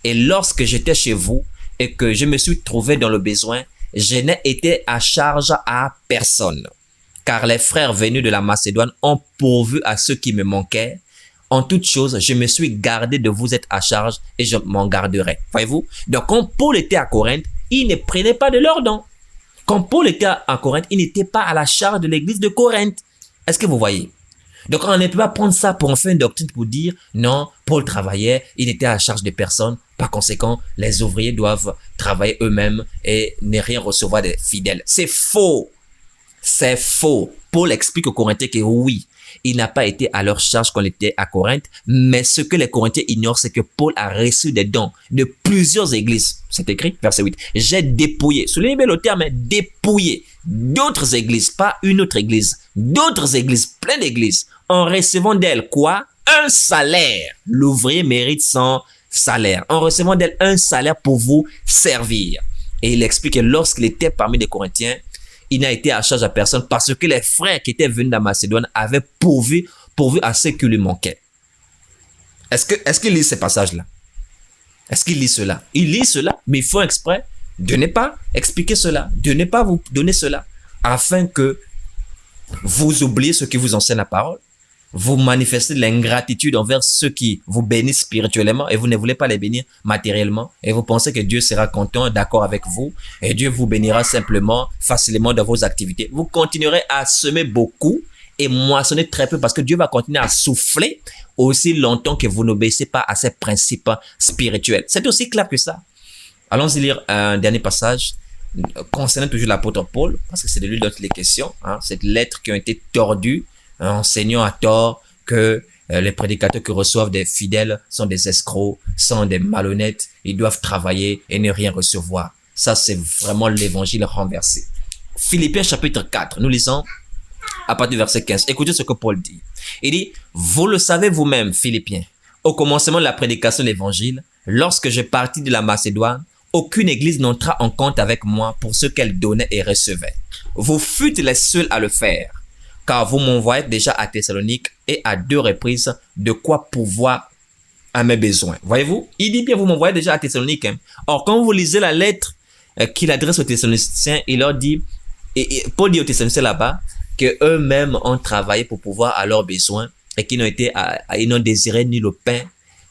Et lorsque j'étais chez vous et que je me suis trouvé dans le besoin, je n'ai été à charge à personne. Car les frères venus de la Macédoine ont pourvu à ceux qui me manquaient. En toute chose, je me suis gardé de vous être à charge et je m'en garderai. Voyez-vous? Donc, quand Paul était à Corinthe, il ne prenait pas de leurs dons. Quand Paul était à Corinthe, il n'était pas à la charge de l'église de Corinthe. Est-ce que vous voyez? Donc, on ne peut pas prendre ça pour en faire une doctrine pour dire, non, Paul travaillait, il était à la charge de personne. Par conséquent, les ouvriers doivent travailler eux-mêmes et ne rien recevoir des fidèles. C'est faux. C'est faux. Paul explique aux Corinthiens que oui, il n'a pas été à leur charge quand il était à Corinthe, mais ce que les Corinthiens ignorent, c'est que Paul a reçu des dons de plusieurs églises. C'est écrit, verset 8. J'ai dépouillé, soulignez bien le terme, dépouillé d'autres églises, pas une autre église, d'autres églises, plein d'églises, en recevant d'elles quoi? Un salaire. L'ouvrier mérite son salaire. En recevant d'elles un salaire pour vous servir. Et il explique que lorsqu'il était parmi les Corinthiens, il n'a été à charge à personne parce que les frères qui étaient venus de la Macédoine avaient pourvu à ce qui lui manquait. Est-ce qu'il lit ces passages-là? Est-ce qu'il lit cela? Il lit cela, mais il faut exprès de ne pas expliquer cela, de ne pas vous donner cela, afin que vous oubliez ce qui vous enseigne la parole, vous manifestez l'ingratitude envers ceux qui vous bénissent spirituellement et vous ne voulez pas les bénir matériellement et vous pensez que Dieu sera content, d'accord avec vous et Dieu vous bénira simplement, facilement dans vos activités. Vous continuerez à semer beaucoup et moissonner très peu parce que Dieu va continuer à souffler aussi longtemps que vous n'obéissez pas à ces principes spirituels. C'est aussi clair que ça. Allons-y lire un dernier passage concernant toujours l'apôtre Paul parce que c'est de lui dont il est question. Cette lettre qui a été tordue, enseignant à tort que les prédicateurs qui reçoivent des fidèles sont des escrocs, sont des malhonnêtes, ils doivent travailler et ne rien recevoir. Ça, c'est vraiment l'évangile renversé. Philippiens chapitre 4, nous lisons à partir du verset 15. Écoutez ce que Paul dit. Il dit, vous le savez vous-même, Philippiens, au commencement de la prédication de l'évangile, lorsque je partis de la Macédoine, aucune église n'entra en compte avec moi pour ce qu'elle donnait et recevait. Vous fûtes les seuls à le faire. Car vous m'envoyez déjà à Thessalonique et à 2 reprises de quoi pourvoir à mes besoins. Voyez-vous, il dit bien vous m'envoyez déjà à Thessalonique. Or, quand vous lisez la lettre qu'il adresse aux Thessaloniciens, il leur dit, et Paul dit aux Thessaloniciens là-bas, qu'eux-mêmes ont travaillé pour pouvoir à leurs besoins et qu'ils n'ont désiré ni le pain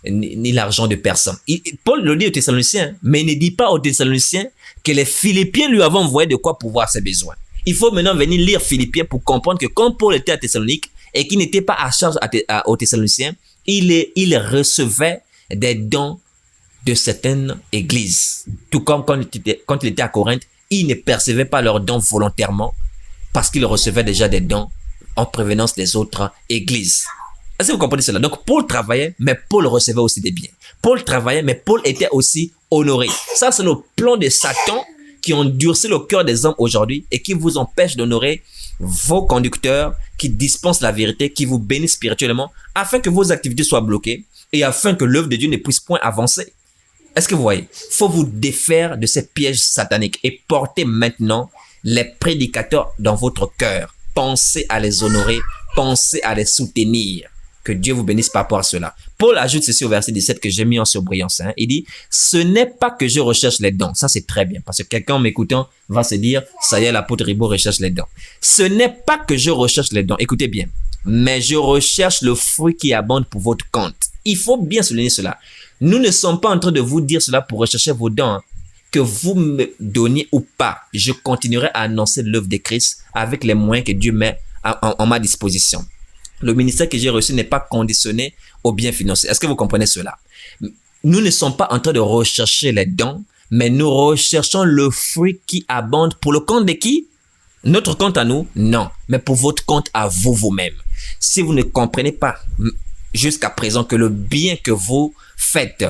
ni l'argent de personne. Paul le dit aux Thessaloniciens, mais il ne dit pas aux Thessaloniciens que les Philippiens lui avaient envoyé de quoi pouvoir à ses besoins. Il faut maintenant venir lire Philippiens pour comprendre que quand Paul était à Thessalonique et qu'il n'était pas à charge aux Thessaloniciens, il recevait des dons de certaines églises. Tout comme quand il était à Corinthe, il ne percevait pas leurs dons volontairement parce qu'il recevait déjà des dons en prévenance des autres églises. Est-ce que vous comprenez cela? Donc, Paul travaillait, mais Paul recevait aussi des biens. Paul travaillait, mais Paul était aussi honoré. Ça, c'est le plan de Satan qui ont durci le cœur des hommes aujourd'hui et qui vous empêche d'honorer vos conducteurs qui dispensent la vérité, qui vous bénissent spirituellement, afin que vos activités soient bloquées et afin que l'œuvre de Dieu ne puisse point avancer. Est-ce que vous voyez? Il faut vous défaire de ces pièges sataniques et porter maintenant les prédicateurs dans votre cœur. Pensez à les honorer, pensez à les soutenir. Que Dieu vous bénisse par rapport à cela. Paul ajoute ceci au verset 17 que j'ai mis en surbrillance. Il dit, ce n'est pas que je recherche les dons. Ça, c'est très bien. Parce que quelqu'un m'écoutant va se dire, ça y est, l'apôtre Ribot recherche les dons. Ce n'est pas que je recherche les dons. Écoutez bien. Mais je recherche le fruit qui abonde pour votre compte. Il faut bien souligner cela. Nous ne sommes pas en train de vous dire cela pour rechercher vos dons. Que vous me donniez ou pas, je continuerai à annoncer l'œuvre de Christ avec les moyens que Dieu met en ma disposition. Le ministère que j'ai reçu n'est pas conditionné aux biens financiers. Est-ce que vous comprenez cela? Nous ne sommes pas en train de rechercher les dons, mais nous recherchons le fruit qui abonde pour le compte de qui? Notre compte à nous? Non, mais pour votre compte à vous-même. Si vous ne comprenez pas jusqu'à présent que le bien que vous faites,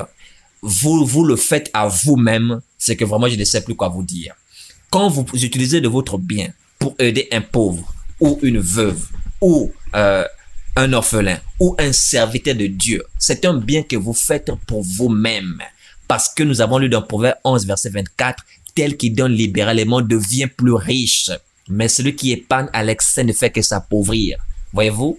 vous le faites à vous-même, c'est que vraiment je ne sais plus quoi vous dire. Quand vous utilisez de votre bien pour aider un pauvre ou une veuve ou un orphelin ou un serviteur de Dieu, c'est un bien que vous faites pour vous-même. Parce que nous avons lu dans Proverbe 11, verset 24, tel qui donne libéralement devient plus riche. Mais celui qui épargne à l'excès ne fait que s'appauvrir. Voyez-vous,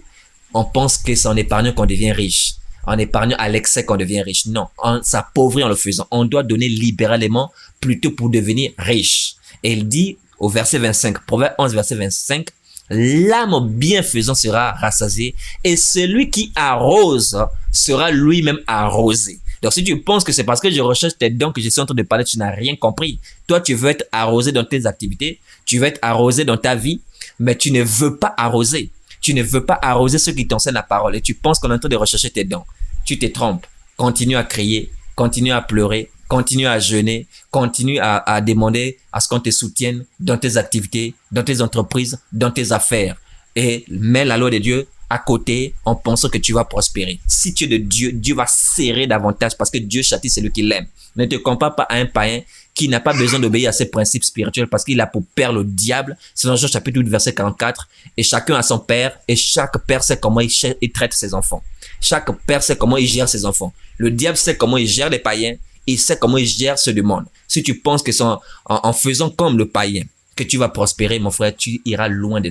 on pense que c'est en épargnant qu'on devient riche. En épargnant à l'excès qu'on devient riche. Non, on s'appauvrit en le faisant. On doit donner libéralement plutôt pour devenir riche. Et il dit au verset 25, Proverbe 11, verset 25, l'âme bienfaisant sera rassasiée et celui qui arrose sera lui-même arrosé. Donc si tu penses que c'est parce que je recherche tes dons que je suis en train de parler, tu n'as rien compris. Toi, tu veux être arrosé dans tes activités, tu veux être arrosé dans ta vie, mais tu ne veux pas arroser. Tu ne veux pas arroser ceux qui t'enseignent la parole et tu penses qu'on est en train de rechercher tes dons. Tu te trompes. Continue à crier, continue à pleurer, continue à jeûner, continue à demander à ce qu'on te soutienne dans tes activités, dans tes entreprises, dans tes affaires. Et mets la loi de Dieu à côté en pensant que tu vas prospérer. Si tu es de Dieu, Dieu va serrer davantage parce que Dieu châtie celui qui l'aime. Ne te compare pas à un païen qui n'a pas besoin d'obéir à ses principes spirituels parce qu'il a pour père le diable. C'est dans Jean chapitre 8, verset 44. Et chacun a son père et chaque père sait comment il traite ses enfants. Chaque père sait comment il gère ses enfants. Le diable sait comment il gère les païens. Il sait comment il gère ceux du monde. Si tu penses que c'est en faisant comme le païen que tu vas prospérer, mon frère, tu iras loin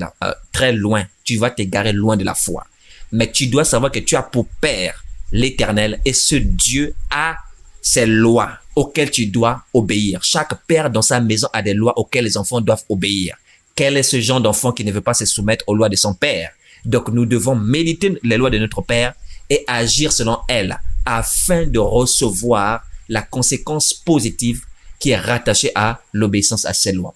très loin. Tu vas t'égarer loin de la foi. Mais tu dois savoir que tu as pour père l'Éternel et ce Dieu a ses lois auxquelles tu dois obéir. Chaque père dans sa maison a des lois auxquelles les enfants doivent obéir. Quel est ce genre d'enfant qui ne veut pas se soumettre aux lois de son père? Donc nous devons méditer les lois de notre père et agir selon elles afin de recevoir la conséquence positive qui est rattachée à l'obéissance à ces lois.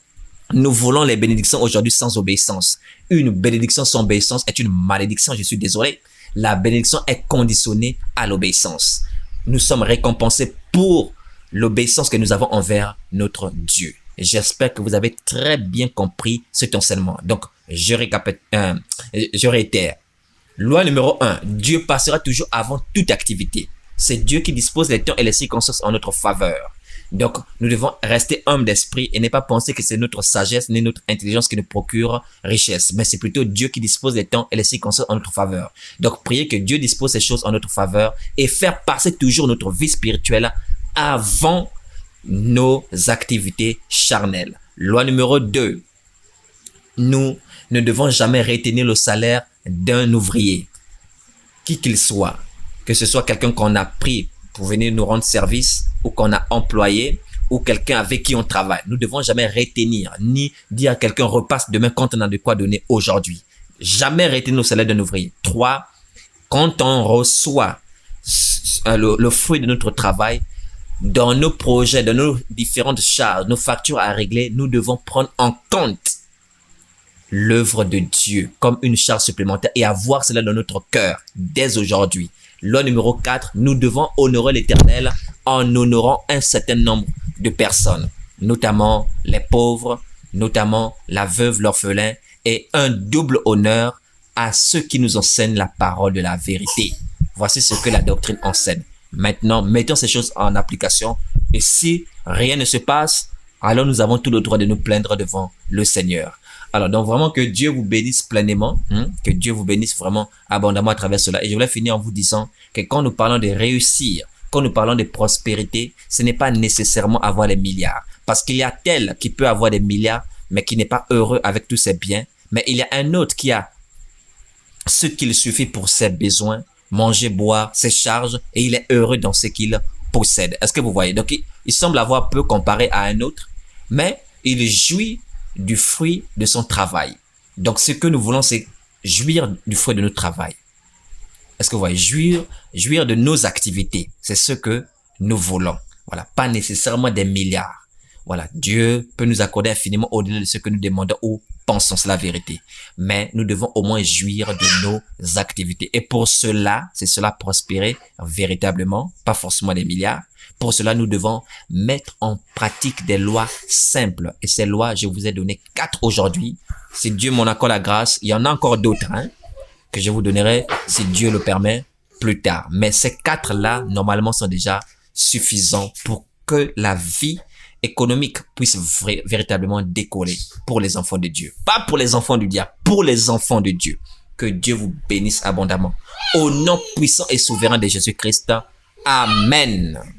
Nous voulons les bénédictions aujourd'hui sans obéissance. Une bénédiction sans obéissance est une malédiction, je suis désolé. La bénédiction est conditionnée à l'obéissance. Nous sommes récompensés pour l'obéissance que nous avons envers notre Dieu. J'espère que vous avez très bien compris cet enseignement. Donc, je réitère. Loi numéro 1. Dieu passera toujours avant toute activité. C'est Dieu qui dispose les temps et les circonstances en notre faveur. Donc, nous devons rester humbles d'esprit et ne pas penser que c'est notre sagesse ni notre intelligence qui nous procure richesse. Mais c'est plutôt Dieu qui dispose les temps et les circonstances en notre faveur. Donc, priez que Dieu dispose ces choses en notre faveur et faire passer toujours notre vie spirituelle avant nos activités charnelles. Loi numéro 2. Nous ne devons jamais retenir le salaire d'un ouvrier, qui qu'il soit. Que ce soit quelqu'un qu'on a pris pour venir nous rendre service ou qu'on a employé ou quelqu'un avec qui on travaille. Nous ne devons jamais retenir ni dire à quelqu'un repasse demain quand on a de quoi donner aujourd'hui. Jamais retenir le salaire d'un ouvrier. 3. Quand on reçoit le fruit de notre travail, dans nos projets, dans nos différentes charges, nos factures à régler, nous devons prendre en compte l'œuvre de Dieu comme une charge supplémentaire et avoir cela dans notre cœur dès aujourd'hui. Loi numéro 4, nous devons honorer l'Éternel en honorant un certain nombre de personnes, notamment les pauvres, notamment la veuve, l'orphelin, et un double honneur à ceux qui nous enseignent la parole de la vérité. Voici ce que la doctrine enseigne. Maintenant, mettons ces choses en application et si rien ne se passe, alors nous avons tout le droit de nous plaindre devant le Seigneur. Alors, donc vraiment que Dieu vous bénisse pleinement, que Dieu vous bénisse vraiment abondamment à travers cela. Et je voulais finir en vous disant que quand nous parlons de réussir, quand nous parlons de prospérité, ce n'est pas nécessairement avoir les milliards. Parce qu'il y a tel qui peut avoir des milliards, mais qui n'est pas heureux avec tous ses biens. Mais il y a un autre qui a ce qu'il suffit pour ses besoins, manger, boire, ses charges, et il est heureux dans ce qu'il possède. Est-ce que vous voyez? Donc, il semble avoir peu comparé à un autre, mais il jouit du fruit de son travail. Donc, ce que nous voulons, c'est jouir du fruit de notre travail. Est-ce que vous voyez? Jouir de nos activités. C'est ce que nous voulons. Voilà. Pas nécessairement des milliards. Voilà. Dieu peut nous accorder infiniment au-delà de ce que nous demandons ou pensons, c'est la vérité. Mais nous devons au moins jouir de nos activités. Et pour cela, c'est cela prospérer véritablement, pas forcément des milliards. Pour cela, nous devons mettre en pratique des lois simples. Et ces lois, je vous ai donné 4 aujourd'hui. Si Dieu m'en accorde la grâce, il y en a encore d'autres que je vous donnerai, si Dieu le permet, plus tard. Mais ces 4-là, normalement, sont déjà suffisants pour que la vie économique puisse véritablement décoller pour les enfants de Dieu. Pas pour les enfants du diable, pour les enfants de Dieu. Que Dieu vous bénisse abondamment. Au nom puissant et souverain de Jésus-Christ. Amen.